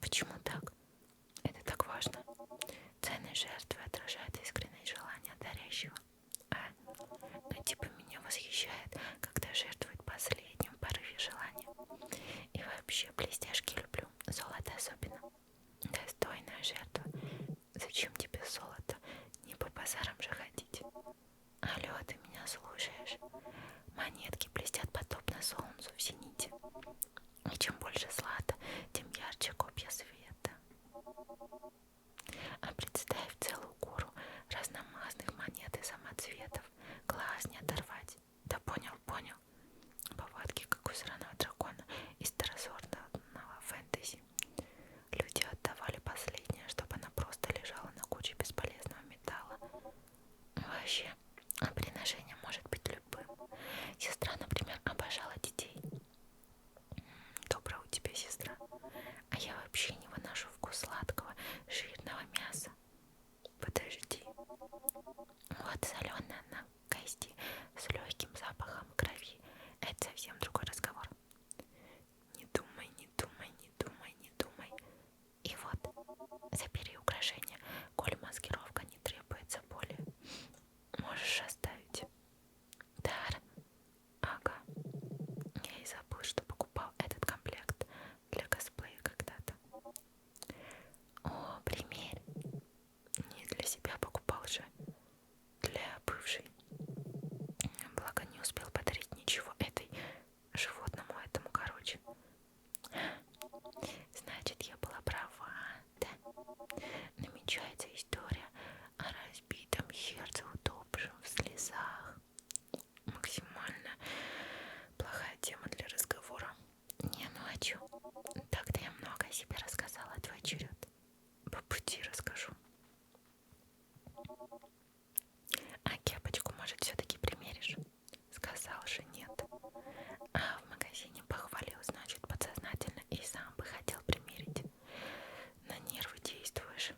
Почему так? Это так важно. Ценность жертвы отражает искреннее желание дарящего. Ну типа меня восхищает, когда жертвует последним порыве желания. И вообще блестяшки люблю, золото особенно. Достойная жертва. Зачем тебе золото? Не по базарам же ходить. Алло, ты меня слушаешь? Монетки блестят подобно солнцу в зените. И чем больше злата, тем ярче копья света. А представь целую гору разномастных монет и самоцветов. Глаз не оторвать. Да понял, понял. Повадки, как у сраного дракона из второсортного фэнтези. Люди отдавали последнее, чтобы она просто лежала на куче бесполезного металла. Вообще, приношение может быть любым. Сестра, например, обожала детей. Добрая у тебя сестра. А я вообще не выношу вкус сладкого, жирного мяса. Подожди. Вот соленая на кости с легким запахом крови. Это совсем другой разговор. Не думай, не думай, не думай, не думай. И вот, забери украшения, коль маскировка не требуется более. Можешь оставить. Дар. Ага. Я и забыл, что покупал этот комплект для косплея когда-то. О, примерь. Не для себя покупал же. Для бывшей. Благо не успел подарить ничего этой животному этому, короче. Значит, я была права, да? Намечается история о разбитом сердце, утопшем в слезах. Максимально плохая тема для разговора. Не, ну а чё? Так-то я много о себе рассказала, твой черед. По пути расскажу. А кепочку, может, все-таки примеришь? Сказал же нет. А в магазине похвалил, значит, подсознательно и сам бы хотел примерить. На нервы действуешь.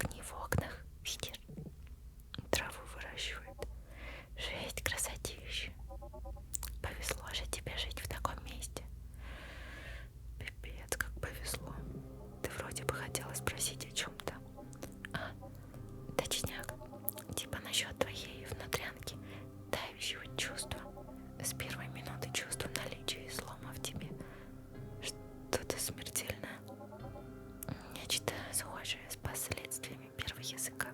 огни в окнах, видишь? Траву выращивают. Жесть, красотища. Повезло же тебе жить в таком месте. Пипец, как повезло. Ты вроде бы хотела спросить о чем-то. А, точняк. Типа насчет твоей внутрянки, давящего чувства. С первой минуты чувства наличия излома в тебе. Что-то смертельное. Нечто схожее с последствиями первого языка.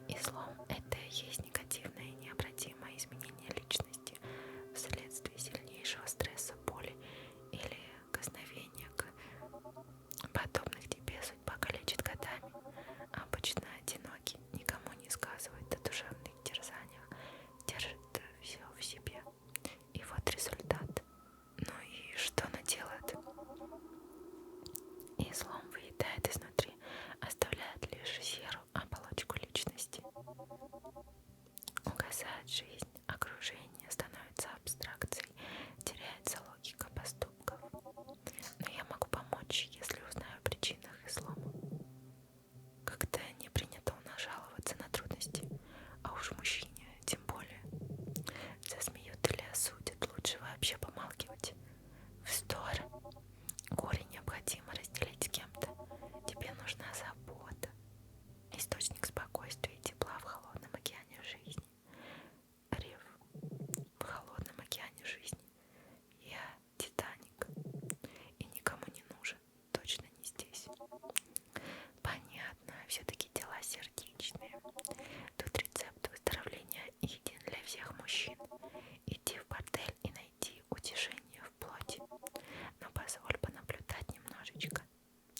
Излом — это и есть негативное и необратимое изменение личности вследствие сильнейшего стресса, боли или косновения. Подобных тебе судьба калечит годами. Обычно одинокий, никому не сказывает о душевных терзаниях, держит все в себе. И вот результат. Ну и что она делает? Излом выедает изнутри, оставляет лишь серую оболочку личности. Угасает жизнь, окружение становится абстракцией, теряется логика поступков. Но я могу помочь, если узнаю о причинах излома. Как-то не принято у нас жаловаться на трудности, а уж мужчине тем более. Засмеют или осудят, лучше вообще помалкивать. Вздор. Горе необходимо разделить с кем-то. Тебе нужна забота, источник спокойствия и тепла в холодном океане жизни. Рев в холодном океане жизни. Я Титаник и никому не нужен, точно не здесь. Понятно, все-таки дела сердечные. Тут рецепт выздоровления един для всех мужчин. Иди в бордель и найди утешение в плоти. Но позволь понаблюдать немножечко.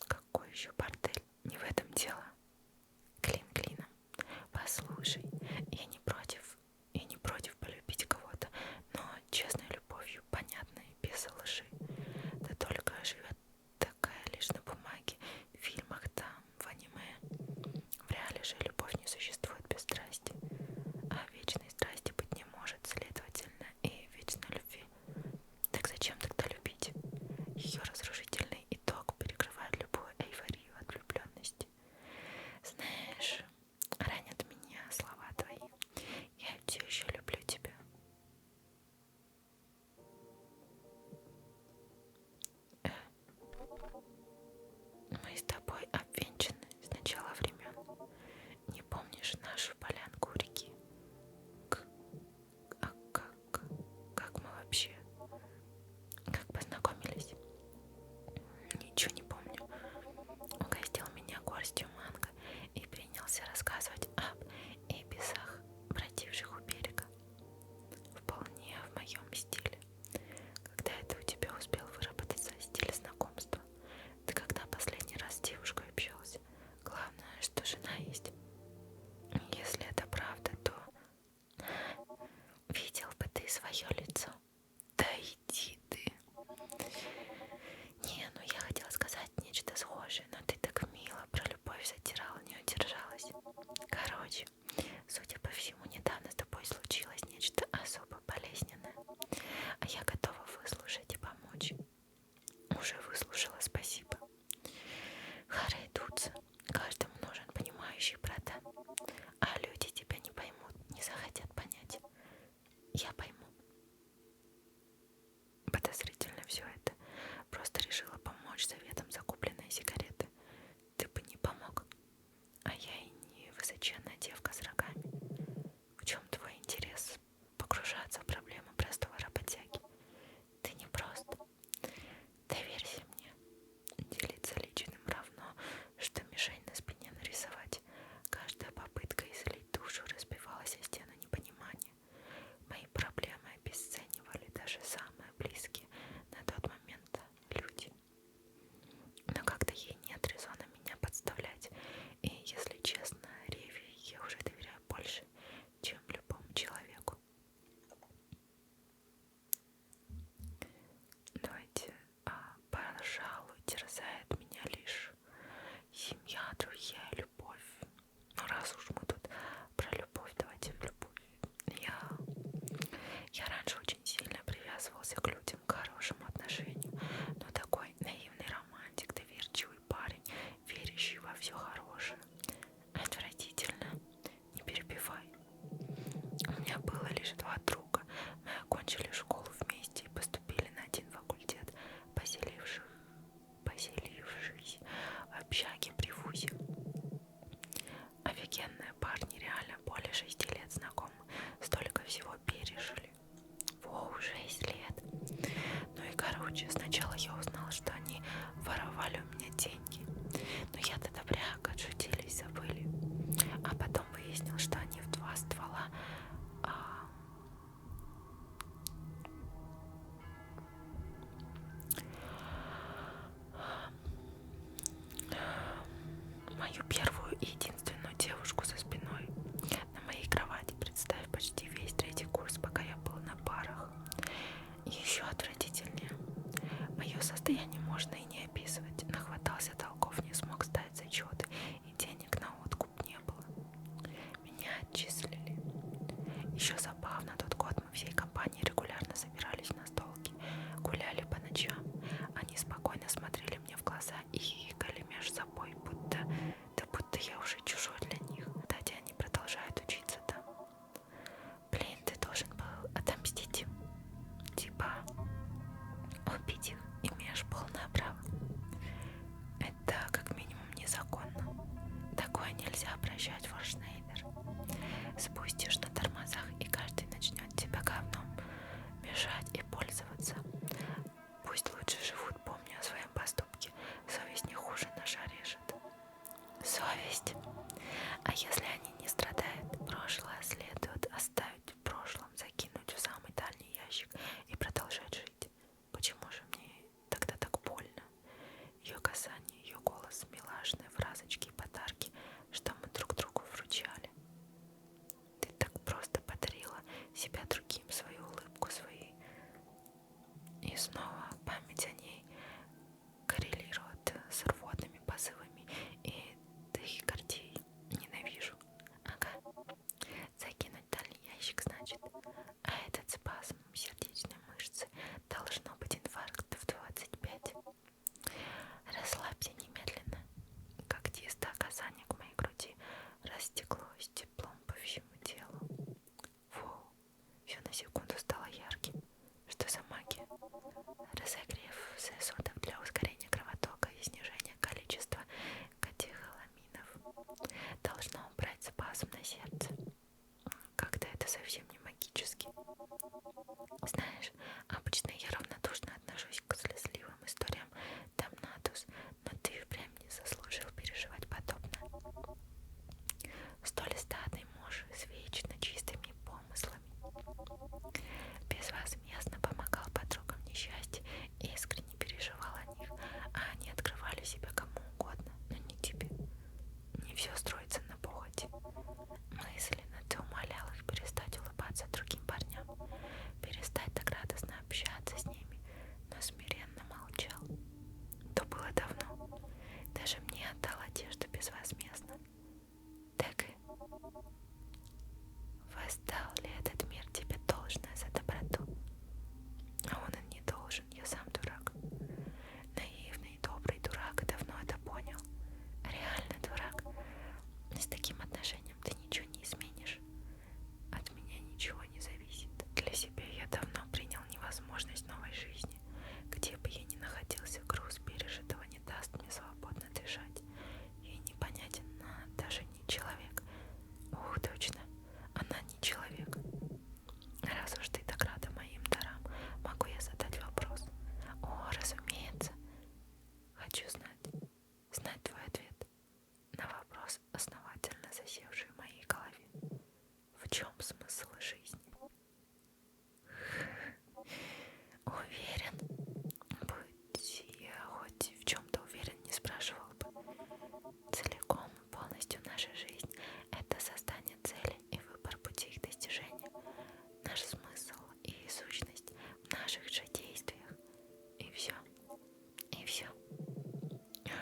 Какой еще бордель? Не в этом дело. Клин клином. Послушай, я не против полюбить кого-то, но честной любовью, понятной, без лжи. Да только живет такая лишь на бумаге, в фильмах там, в аниме. В реале же любовь не существует без страсти. А вечной страсти быть не может, следовательно, и вечной любви. Так зачем тогда любить? Ее разрушительный итог перекрывает любую эйфорию от влюбленности. Знаешь, ранят меня слова твои. Я все еще люблю тебя. Мы с тобой обвенчаны с начала времен. Не помнишь нашу полянку у реки? А как мы вообще? Как познакомились? Ничего не помню. Угостил меня горстью манго и принялся рассказывать об эписах, бродивших у берега. Вполне в моем стиле. Когда это у тебя успел выработаться стиль знакомства? Ты когда последний раз с девушкой общался? Главное, что жена есть. Если это правда, то видел бы ты свое лицо. Да иди ты. Не, ну я хотела сказать нечто схожее, но ты так мило про любовь затирала, не удержалась. мою первую и единственную девушку за спиной. На моей кровати, представь, почти весь третий курс, пока я был на парах. И еще отвратительнее. Мое состояние можно и не описывать. Нахватался долгов, не смог сдать зачеты, и денег на откуп не было. Меня отчислили. Еще забавно, тот год мы всей компанией регулярно собирались на столке, гуляли по ночам. Они спокойно смотрели мне в глаза и хихикали между собой, будто я уже чужой для них. Кстати, они продолжают учиться там. Блин, ты должен был отомстить им. Типа, убить их имеешь полное право. Это как минимум незаконно. Такое нельзя прощать, Форшнейдер. Спустишь на тормозах, и каждый начнет тебя говном мешать и пользоваться. Пусть лучше живут, помня о своем поступке. Совесть не хуже ножа режет. Совесть. А если они не страдают, прошлое следует оставить в прошлом, закинуть в самый дальний ящик и продолжать жить. Почему же мне тогда так больно? Ее касание, ее голос, милашные фразочки и подарки, что мы друг другу вручали. Ты так просто подарила себя другим, свою улыбку, свои. И снова память о ней коррелирует с рвотными позывами и тахикардией. Ненавижу. Ага. Закинуть дальний ящик, значит. А этот спазм сердечной мышцы должно быть инфаркт в 25. Расслабься немедленно. Когтистое касание к моей груди растеклось теплом по всему телу. Фу, все на секунду стало ярким. Что за магия? Разогрев сосудов для ускорения кровотока и снижения количества катехоламинов должно убрать спазм на сердце. Как-то это совсем не магически. Знаешь, обычно я равнодушно отношусь к слезливым историям Damnatus, но ты впрямь не заслужил переживать подобное. Столь статный муж с вечно чистыми помыслами безвозмездно помогал подругам в несчастье и искренне переживал о них, а они открывали себя кому угодно, но не тебе. Не все строится на похоти. Мысленно ты умолял их перестать улыбаться другим парням, перестать так радостно общаться с ними, но смиренно молчал. То было давно. Даже мне отдал одежду безвозмездно. Так и воздал ли этот мир тебе должное за доброту? А он и не должен, я сам дурак. Наивный, добрый дурак, и давно это понял. Реально дурак. С таким отношением ты ничего не изменишь. От меня ничего не зависит. Для себя я давно принял невозможность новой жизни. Где бы я ни находился, груз пережитого не даст мне свободно дышать. Ей непонятен, она даже не человек. Ух, точно, она не человек. Раз уж ты так рада моим дарам, могу я задать вопрос? О, разумеется. Хочу знать твой ответ на вопрос, основательно засевший в моей голове. В чем смысл жизни? Уверен, будь я хоть в чем-то уверен, не спрашивал бы. Целиком, полностью наша жизнь — это создание цели и выбор пути их достижения. Наш смысл и сущность в наших же действиях. И все. И все.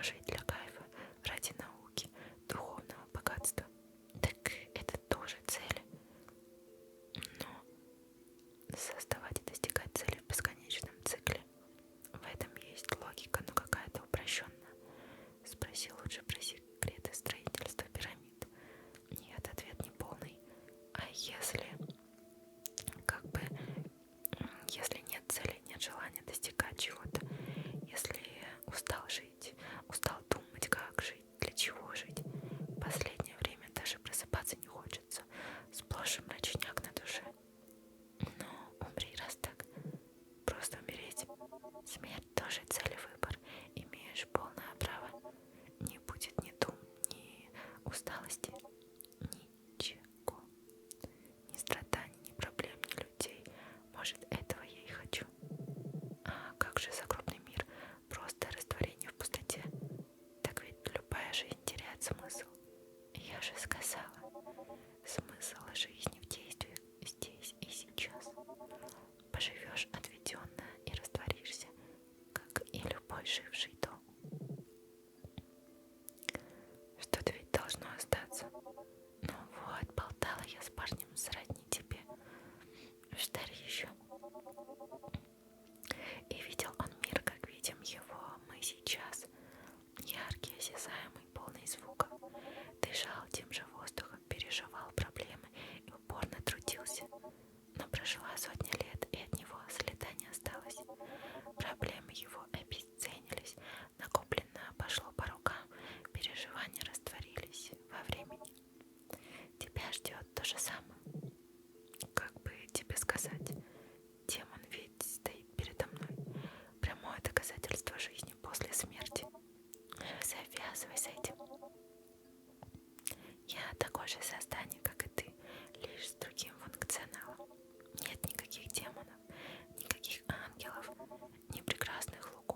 Жить для кайфа, ради науки, духовного богатства. Так это тоже цель. Но создавать и достигать цели в бесконечном цикле. В этом есть логика, но какая-то упрощенная. Спроси лучше про секреты строительства пирамид. Нет, ответ не полный. А если если нет цели, нет желания достигать чего-то, если устал жить, устал думать, как жить, для чего жить, последнее время даже просыпаться не хочется, сплошь и мрачняк на душе. Ну, умри, раз так. Просто умереть. Смерть тоже цель и выбор. Имеешь полное право. Не будет ни дум, ни усталости, ничего. Ни страданий, ни проблем, ни людей. Может, этого я и хочу. А как же загробный мир? Просто растворение в пустоте. Так ведь любая жизнь теряет смысл. И видел он мир, как видим его мы сейчас, яркий, осязаемый, полный звука. Дышал тем же воздухом, переживал проблемы и упорно трудился. Но прошла сотня лет, и от него следа не осталось. Проблемы его обесценились, накопленное пошло по рукам, переживания растворились во времени. Тебя ждет то же самое. Как бы тебе сказать, демон ведь стоит передо мной. Прямое доказательство жизни после смерти. Завязывай с этим. Я такое же создание, как и ты, лишь с другим функционалом. Нет никаких демонов, никаких ангелов, ни прекрасных лугов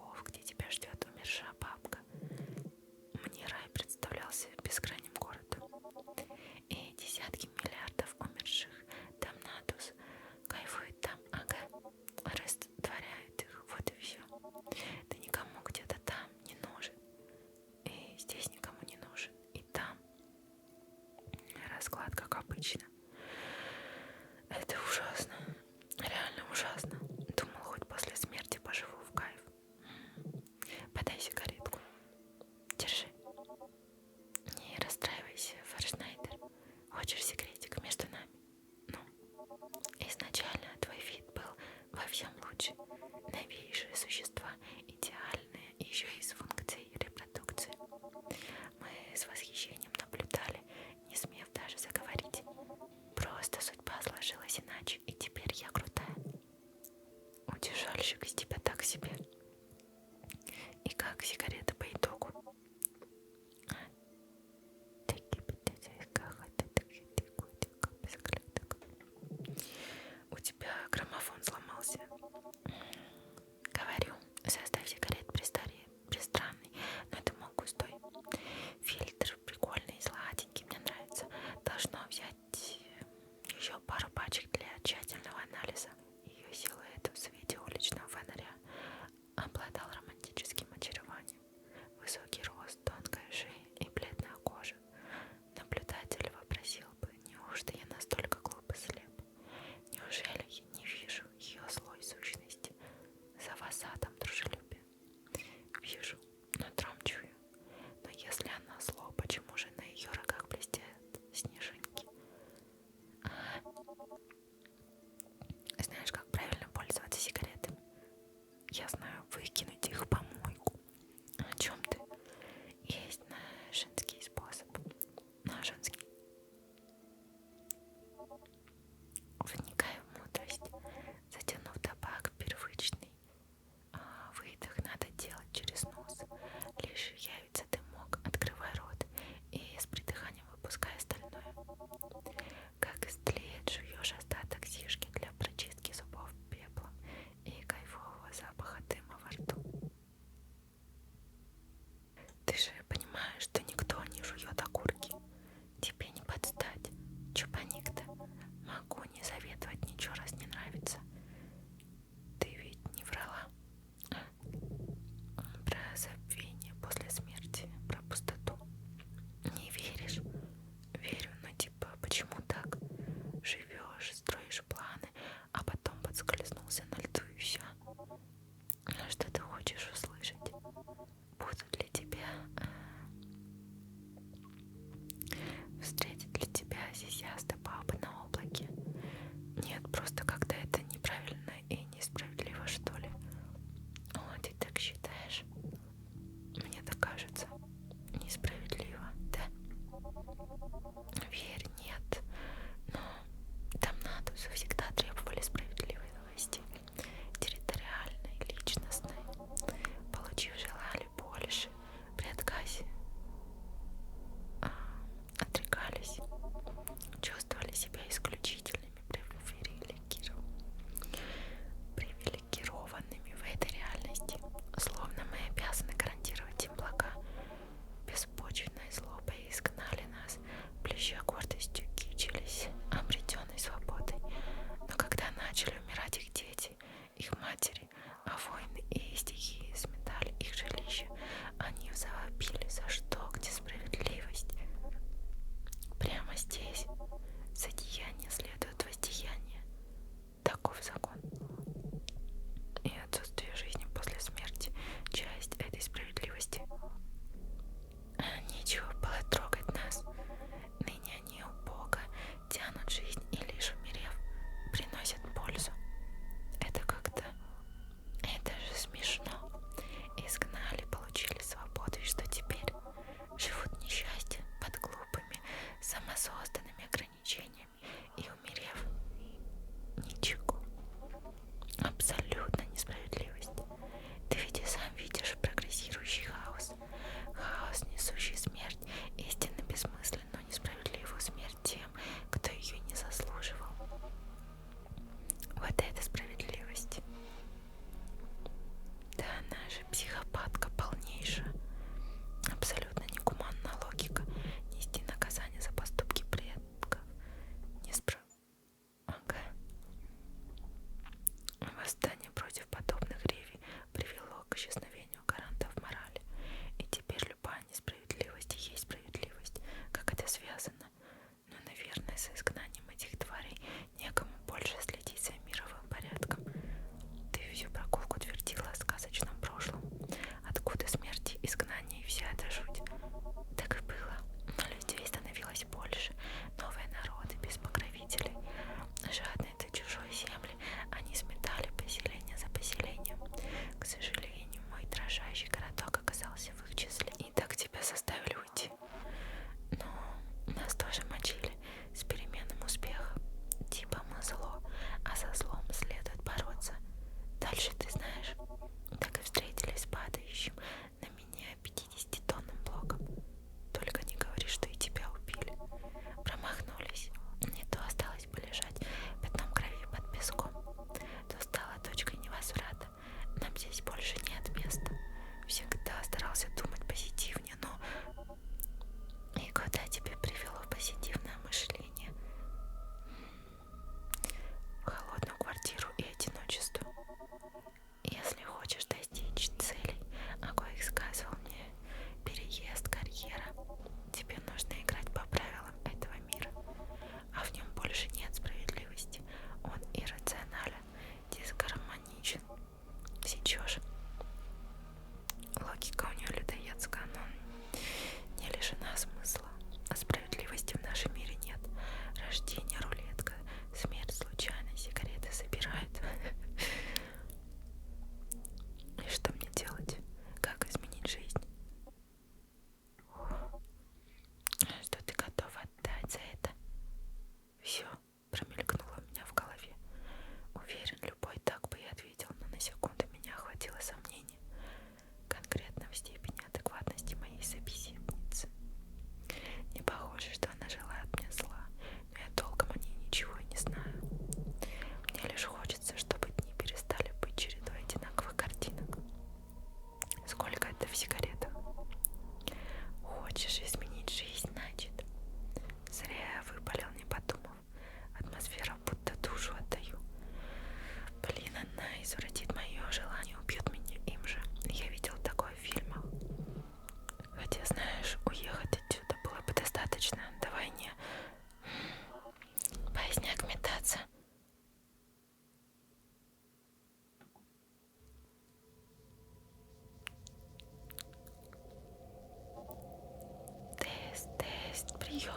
старался думать позитивнее, но и куда тебя привело позитивное мышление? В холодную квартиру и одиночество. Если хочешь достичь целей, о коих сказывал мне переезд, карьера, тебе нужно играть по правилам этого мира, а в нем больше нет справедливости. Он иррационален, дисгармоничен. Сечешь? Логика у нее людоедская, но не лишена смысла. А справедливости в нашем мире нет. Рождение, рулетка, смерть случайно, сигареты забирают. И что мне делать? Как изменить жизнь? Что ты готова отдать за это? Все промелькнуло у меня в голове. Уверен, любой так бы и ответил, но на секунду меня охватило сомнение, конкретно в степени адекватности моей собеседницы. Не похоже, что она желает мне зла, но я толком о ней ничего и не знаю. Мне лишь хочется, чтобы дни перестали быть чередой одинаковых картинок. Сколько это в сигаретах? Хочешь изменить жизнь, значит? Зря я выпалил, не подумав. Атмосфера будто душу отдаю. Блин, она извратит мое желание, убьет меня им же. Я видел такое в фильмах. Хотя, знаешь, уехать отсюда было бы достаточно. Давай не поздняк метаться. Тест, прием.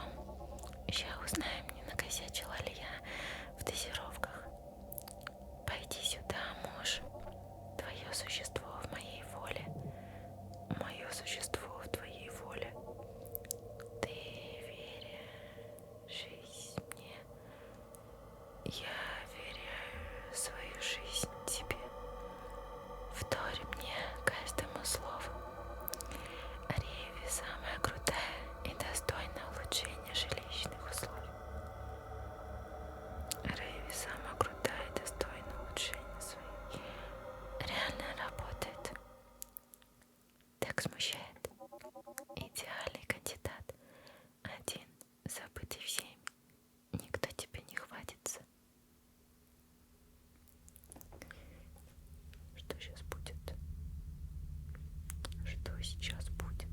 Сейчас узнаем, не накосячила ли я в дозировках. Пойди сюда, муж. Твое существо в моей воле. Мое существо в твоей воле. Ты веришь мне. Я веряю свою жизнь тебе. Вторь мне каждому слову. Рейви самая крутая и достойная улучшения жилищных условий. Рейви самая крутая и достойная улучшения своих. Реально работает. Так смущает. Идеальный кандидат. Один, забытый всеми. Никто тебя не хватится. Что сейчас будет? Что сейчас будет?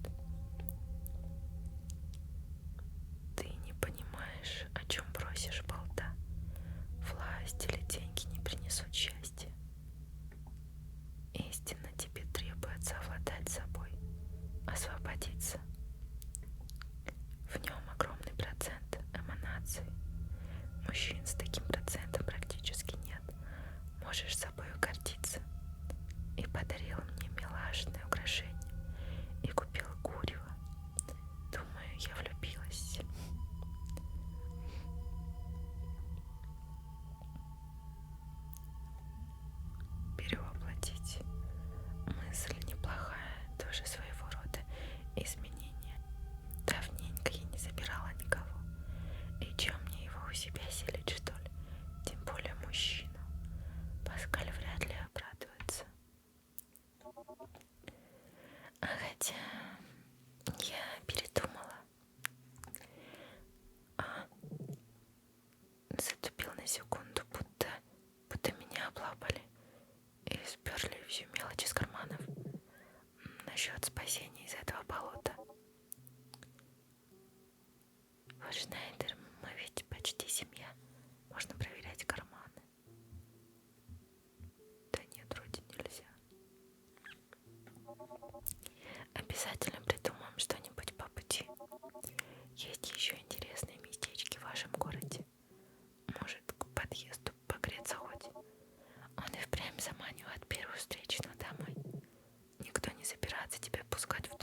Ты не понимаешь, о чем просишь, балда. Власть или деньги не принесут счастья. Истинно тебе требуется овладеть собой, освободиться. В нем огромный процент эманаций. Мужчин с таким процентом практически нет. Можешь собой гордиться. И подарил мне милашное украшение. И купил курево. Думаю, я влюбилась. Перевоплотить. Мысль неплохая, тоже своего рода изменение. Давненько я не забирала никого. И чем мне его у себя селить, что ли? Тем более мужчину. Паскаль вряд ли обрадуется. Хотя я передумала. Затупил на секунду, будто меня облапали и сперли всю мелочь из карманов. Насчет спасения из этого болота. Вот Шнайдер, мы ведь почти семья. Можно проверять карманы. Да нет, вроде нельзя. Обязательно придумаем что-нибудь по пути. Есть еще интересные местечки в вашем городе. Может, к подъезду погреться хоть. Он и впрямь заманивает первую встречную домой. Никто не собирается тебя пускать в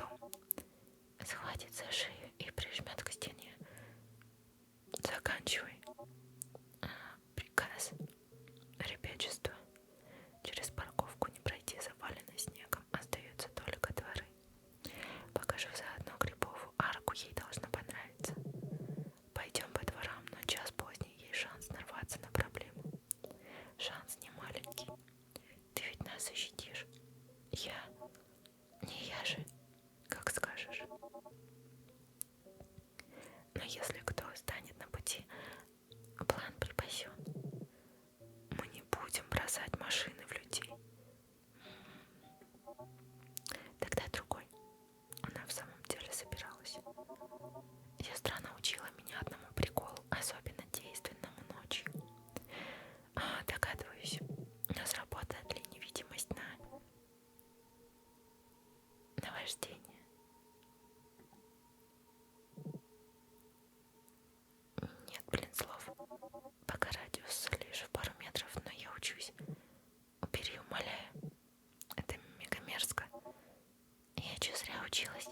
получилось?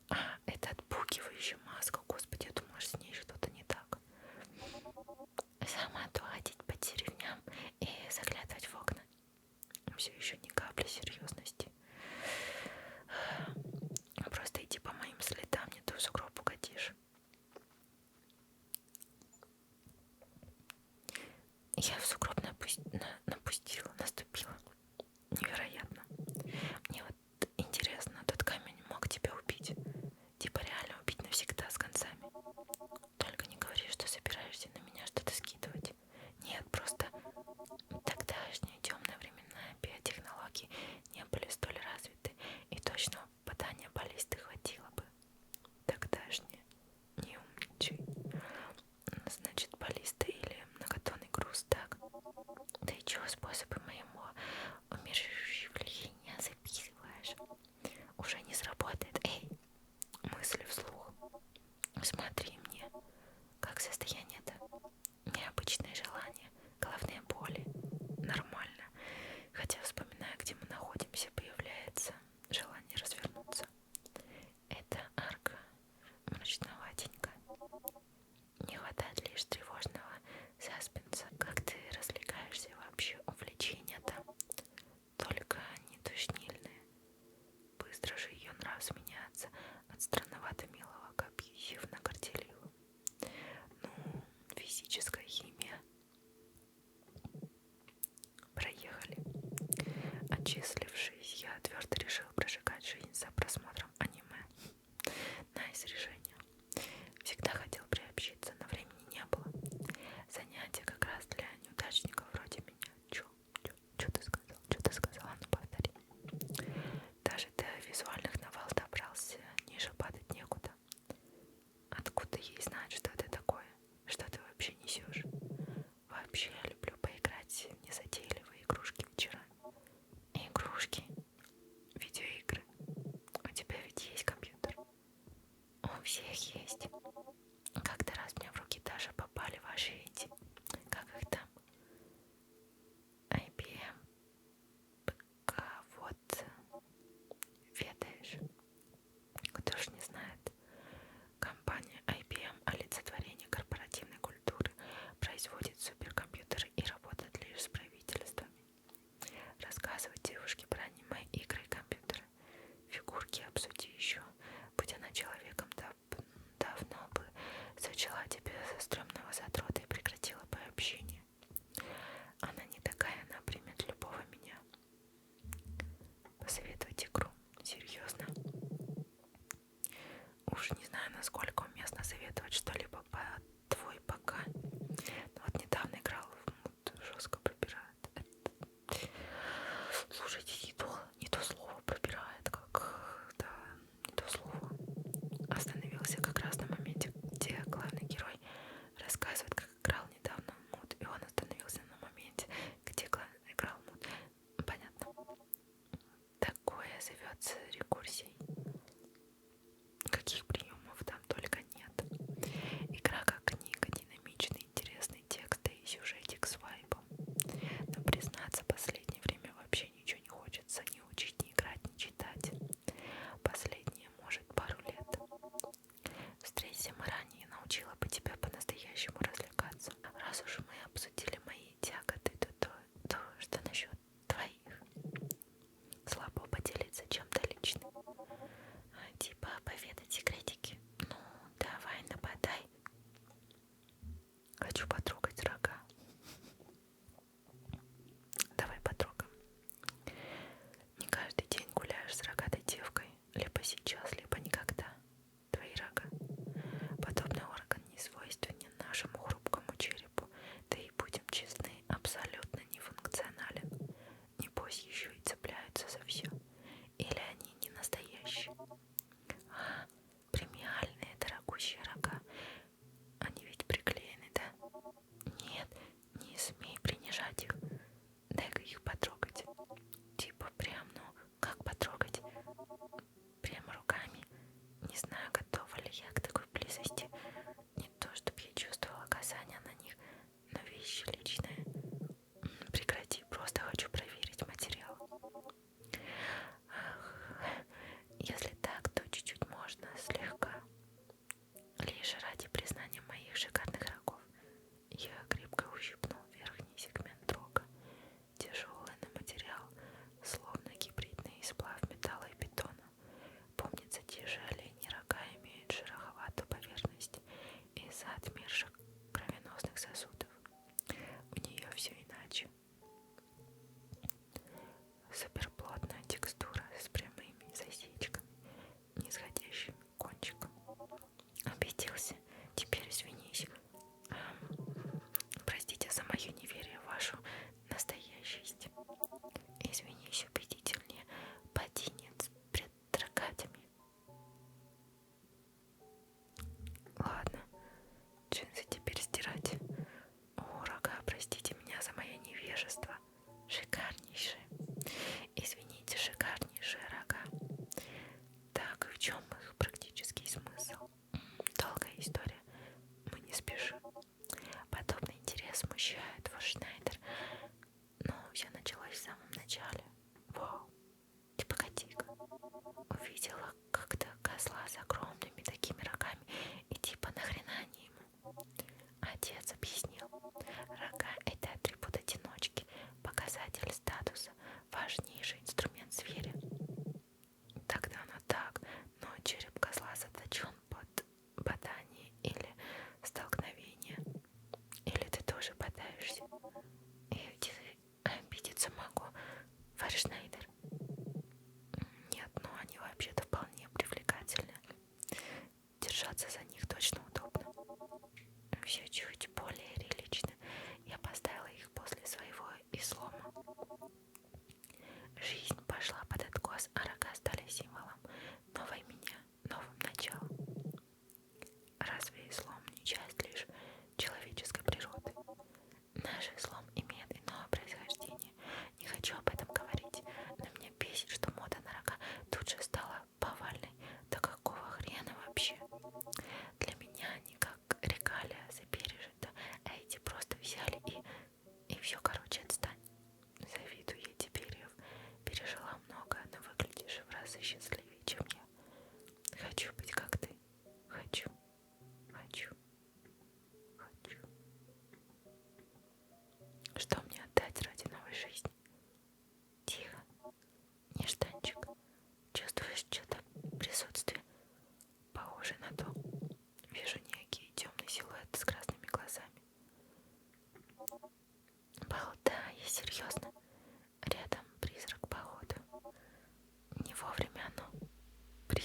А, это отпугивающая маска. Господи, я думала, с ней что-то не так. Сама то ходить по деревням и заглядывать в окна. Все еще ни капли серьезности. Просто иди по моим следам, не то в сугроб угодишь. Я в сугроб наступила. Невероятно. Мне вот интересно, тот камень мог тебя убить? Типа реально убить навсегда с концами? Только не говори, что собираешься на меня что-то скидывать. Нет, просто тогдашние темные времена биотехнологии не были столь развиты, и точно попадания баллисты хватило бы. Тогдашние. Не умничай. Значит, баллиста или многотонный груз, так? Ты чего способы моему умерщвления записываешь? Уже не сработает. Эй, мысли вслух. Смотри мне, как состояние-то? Необычные желания, головные боли. Нормально. Хотя, вспоминая, где мы находимся, появляется желание развернуться. Это арка мрачноватенько. Не хватает лишь тревожного саспенса. Как ты развлекаешься вообще? Увлечения-то только не душнильные. Быстро же ее нрав сменяется от странновато-милого к объективно-горделивому. Ну, физическая химия. Проехали. Отчислившись, я твердо решил прожигать жизнь за просмотром аниме. Найс решение. Всегда хотел приобщиться, но времени не было. Занятие как раз для неудачников вроде меня. Чё ты сказал? Чё ты сказала? Ну повтори. Даже до визуальных новелл добрался, ниже падать некуда.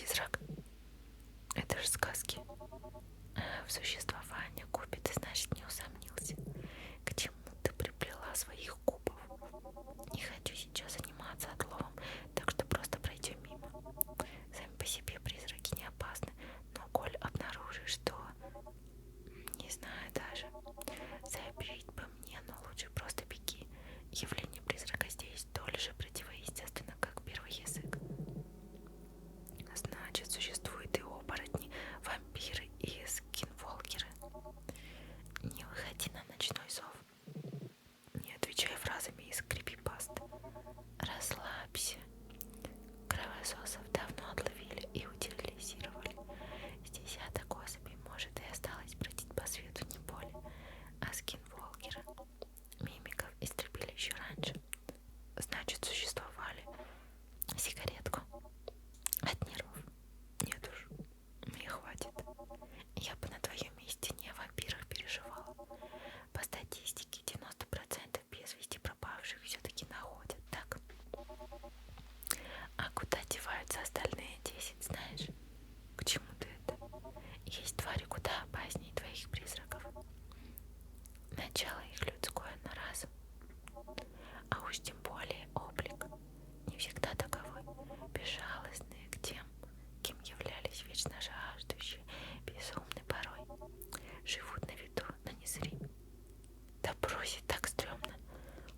Призрак. Это же сказки. В существование Купи ты, значит, не усомнился. К чему ты приплела своих кубов? Не хочу сейчас заниматься отловом, так что просто пройдем мимо. Сами по себе призраки не опасны, но коль обнаружишь, что... Не знаю даже. Сообщить бы мне, но лучше просто беги. Явление призрака здесь столь же противоестественно, как первый язык. Значит, существуют и оборотни, вампиры и скинволкеры. Не выходи на ночной зов. Не отвечай фразами из крипипаст. Расслабься. Кровососов давно отловили и утилизировали. С десяток особей, может, и осталось бродить по свету не более. А скинволкеры мимиков истребили еще раньше. Значит, существовали. Сигаретку. От нервов. Нет уж, мне хватит. Я бы на твоем месте не о вампирах переживала. По статистике 90% без вести пропавших все-таки находят, так? А куда деваются остальные 10, знаешь? К чему ты это? Есть твари куда опаснее твоих призраков. Начало их людское на разум. А уж тем более облик. Не всегда таковой. Безжалостные к тем, кем являлись вечно жаждущие, безумны порой. Живут на виду, но не зрим. Да брось, так стрёмно.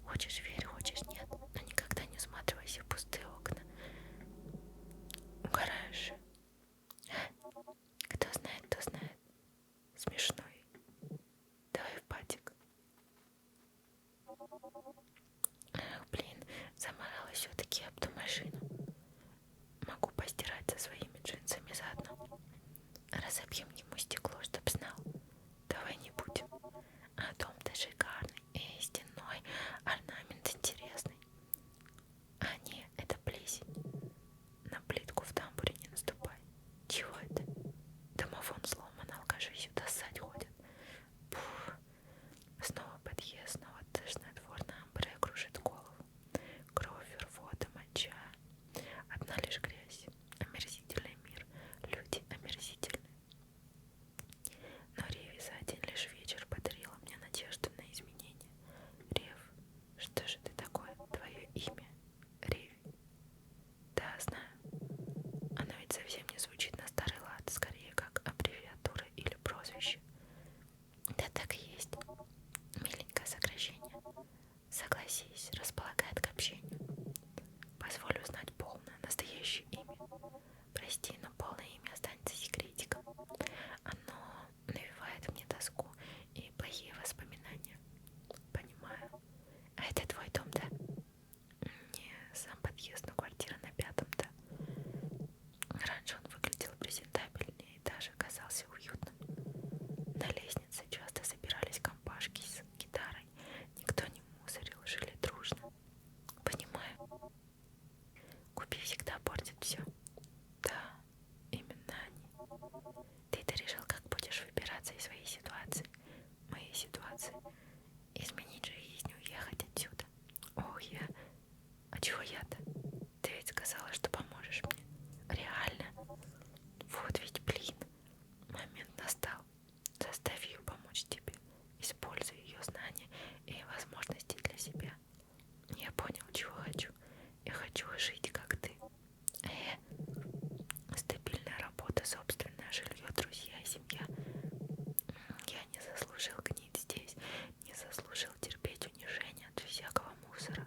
Хочешь верь, хочешь нет, но никогда не усматривайся в пустые окна. Угораешь. Кто знает, то знает. Смешной. Давай в патик. Эх, блин, заморалась все-таки об ту машину. Могу постирать со своими джинсами заодно. Разобьем ему стекло, чтоб знал. Давай не будем. А дом-то шикарный и стенной орнамент интересный. А не, это плесень. На плитку в тамбуре не наступай. Чего это? Домофон сломан, алкаши сюда ссать ходят. Пух. Снова подъезд, снова тошнотворно амбре кружит голову. Кровь, рвота, моча. Одна лишь грязь. Омерзительный мир. Люди омерзительные. Но Реви за один лишь вечер подарила мне надежду на изменения. Рев, что же ты такое? Твое имя? Реви. Да, знаю. Оно ведь совсем не звучит на старый лад, скорее как аббревиатура или прозвище. Да так и есть. Миленькое сокращение. Согласись, располагает к общению. Позволь узнать полное, настоящее имя. Прости, но полное имя останется секретиком. Оно навевает мне тоску и плохие воспоминания. Понимаю. А это твой дом, да? Не, сам подъезд, но квартира на 5-м-то. Раньше он выглядел презентабельнее и даже казался уютным. На лестнице часто собирались компашки с гитарой. Никто не мусорил, жили дружно. Понимаю. Купи всегда портит все. Да, именно они. Ты-то решил, как будешь выбираться из своей ситуации. Моей ситуации. Изменить жизнь, уехать отсюда. Ох, я... А чего я-то? Ты ведь сказала, что поможешь мне. Реально? Вот ведь, блин. Момент настал. Заставь ее помочь тебе. Используй ее знания и возможности для себя. Я понял, чего хочу. Я хочу жить, как ты. Стабильная работа, собственное жилье, друзья и семья. Я не заслужил гнить здесь, не заслужил терпеть унижение от всякого мусора.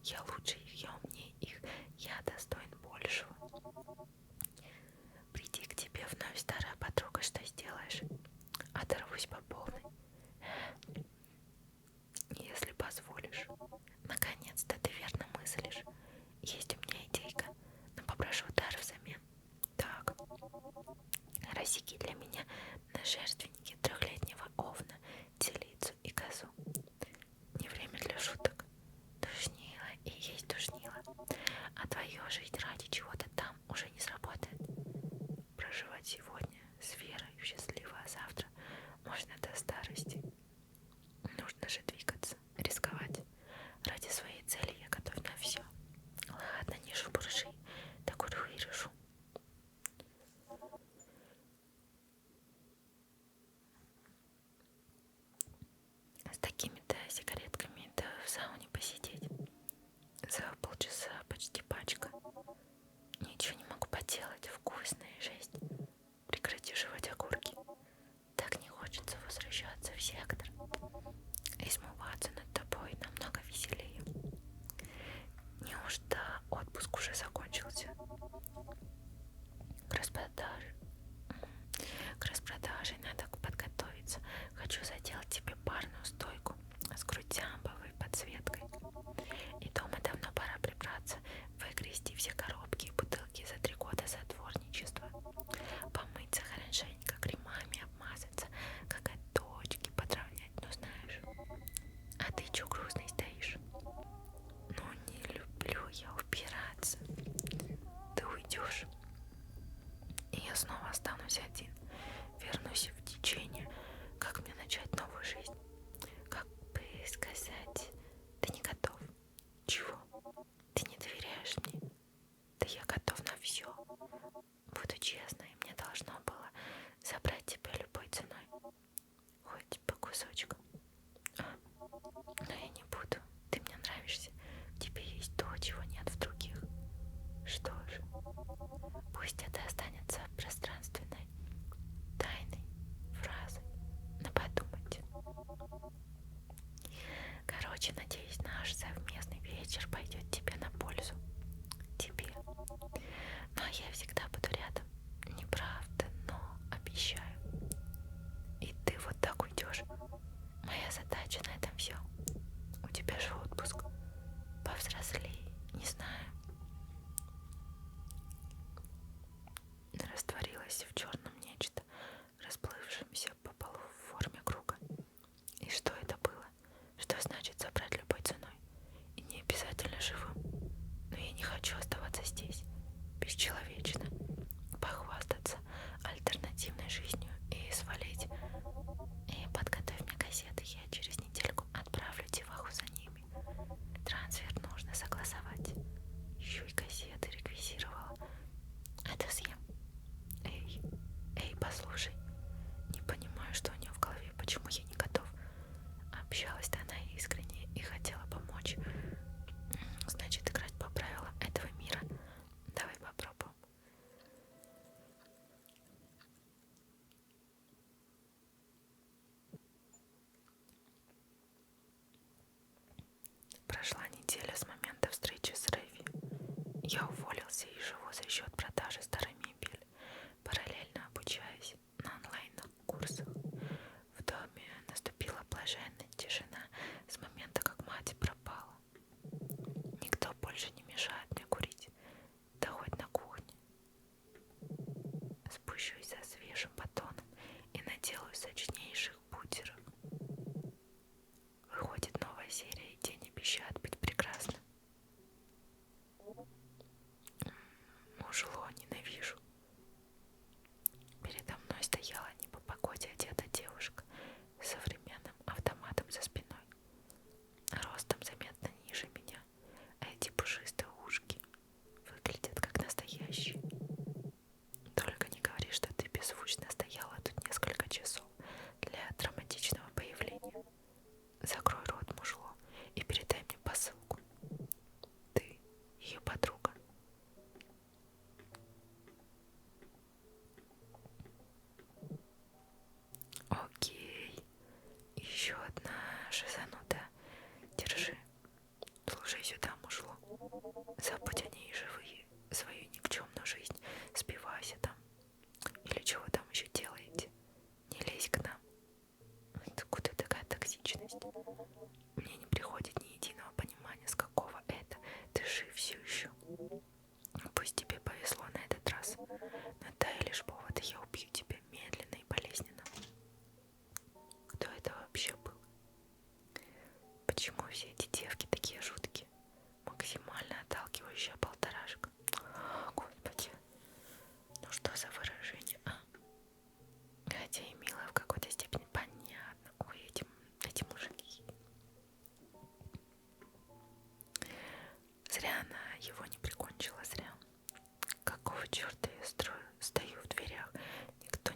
Я лучше их, я умнее их, я достоин большего. Приди к тебе вновь, старая подруга, что сделаешь? Оторвусь по полной. Если позволишь. Наконец-то ты верно мыслишь. Есть у меня идейка, но попрошу дар взамен. Так. Рассеки для меня на жертвеннике 3-летнего овна, телицу и козу. Не время для шуток. Душнило и есть душнило. А твое жить ради чего-то там уже не сработает. Проживать сегодня с верой в счастливое завтра можно до старости. Нужно же двигаться, рисковать. Ради своей цели я готов на все. Ладно, не шебурши, такую и решу. я снова останусь один. Вернусь в течение. Как мне начать новую жизнь? Как бы сказать, ты не готов. Чего? Ты не доверяешь мне? Да я готов на все. Буду честной, мне должно было забрать тебя любой ценой. Хоть по кусочкам. Но я не буду. Ты мне нравишься. В тебе есть то, чего нет в других. Что ж, пусть это останется пространственной, тайной фразой на подумать. Короче, надеюсь, наш совместный вечер пойдет тебе на пользу. Тебе. Ну а я всегда буду рядом. Неправда, но обещаю. И ты вот так уйдешь. Моя задача на этом все. У тебя же отпуск. Повзрослей, не знаю. Растворилась в черном нечто, расплывшемся по полу в форме круга. И что это было? Что значит забрать любой ценой? И не обязательно живым. Но я не хочу оставаться здесь, бесчеловечно, похвастаться альтернативной жизнью и свалить. И подготовь мне кассеты, я через недельку отправлю Тиваху за ними. Трансфер нужно согласовать. Еще и кассеты реквизировала. Это съем. Эй, послушай. Не понимаю, что у нее в голове, почему я не готов. Общалась-то она искренне и хотела помочь. Значит, играть по правилам этого мира. Давай попробуем. Прошла неделя с момента встречи с Рэви. Я уволился и живу за счет продажи старой мебели, параллельно обучаясь на онлайн-курсах. В доме наступила блаженная тишина с момента, как мать пропала. Никто больше не мешает мне курить, да хоть на кухне. Спущусь за свежим батоном и наделаю сочнейших бутеров. Выходит новая серия, и день обещает быть прекрасным. Мужло ненавижу. Передо мной стояла не по погоде одета девушка с современным автоматом за спиной, ростом заметно ниже меня, а эти пушистые ушки выглядят как настоящие. Только не говори, что ты беззвучно стояла тут несколько часов для драматичного появления. Закрой рот, мужло, и передай мне посылку. Ты ее подруга. Окей. Еще одна шизанутая. Держи. Слушай сюда, мужло. Забудь о ней живые, свою никчемную жизнь. Спивайся там. Или чего там еще делаете? Не лезь к нам. Откуда такая токсичность? Мне не приходит ни единого понимания, с какого это ты жив все еще. Пусть тебе повезло на этот раз, но дай лишь повод, и я убью тебя медленно и болезненно. Кто это вообще был? Почему все эти девки такие жуткие? Максимально отталкивающая полторашка. Господи, ну что за выражение, а? Хотя и мило в какой-то степени понятно. Ой, эти мужики. Зря она его не прикончила, зря. Какого черта я стою в дверях? Никто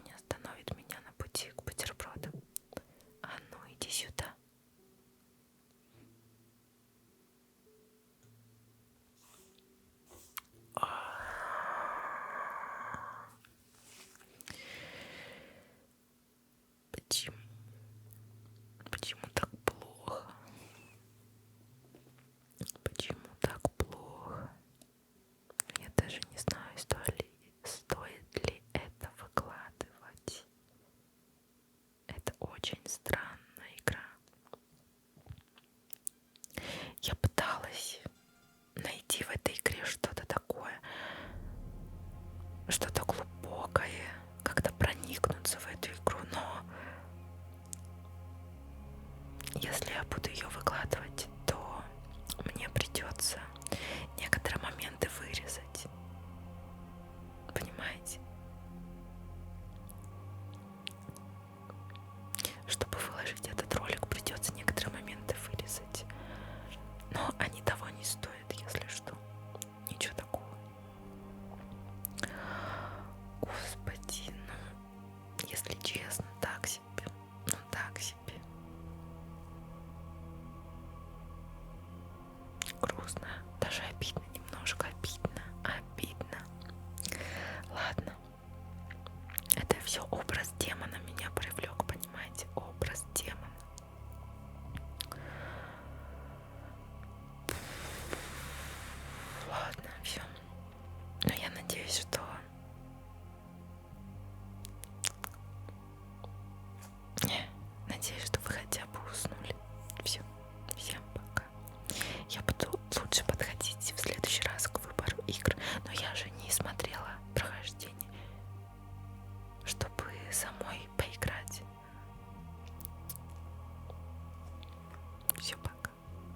самой поиграть.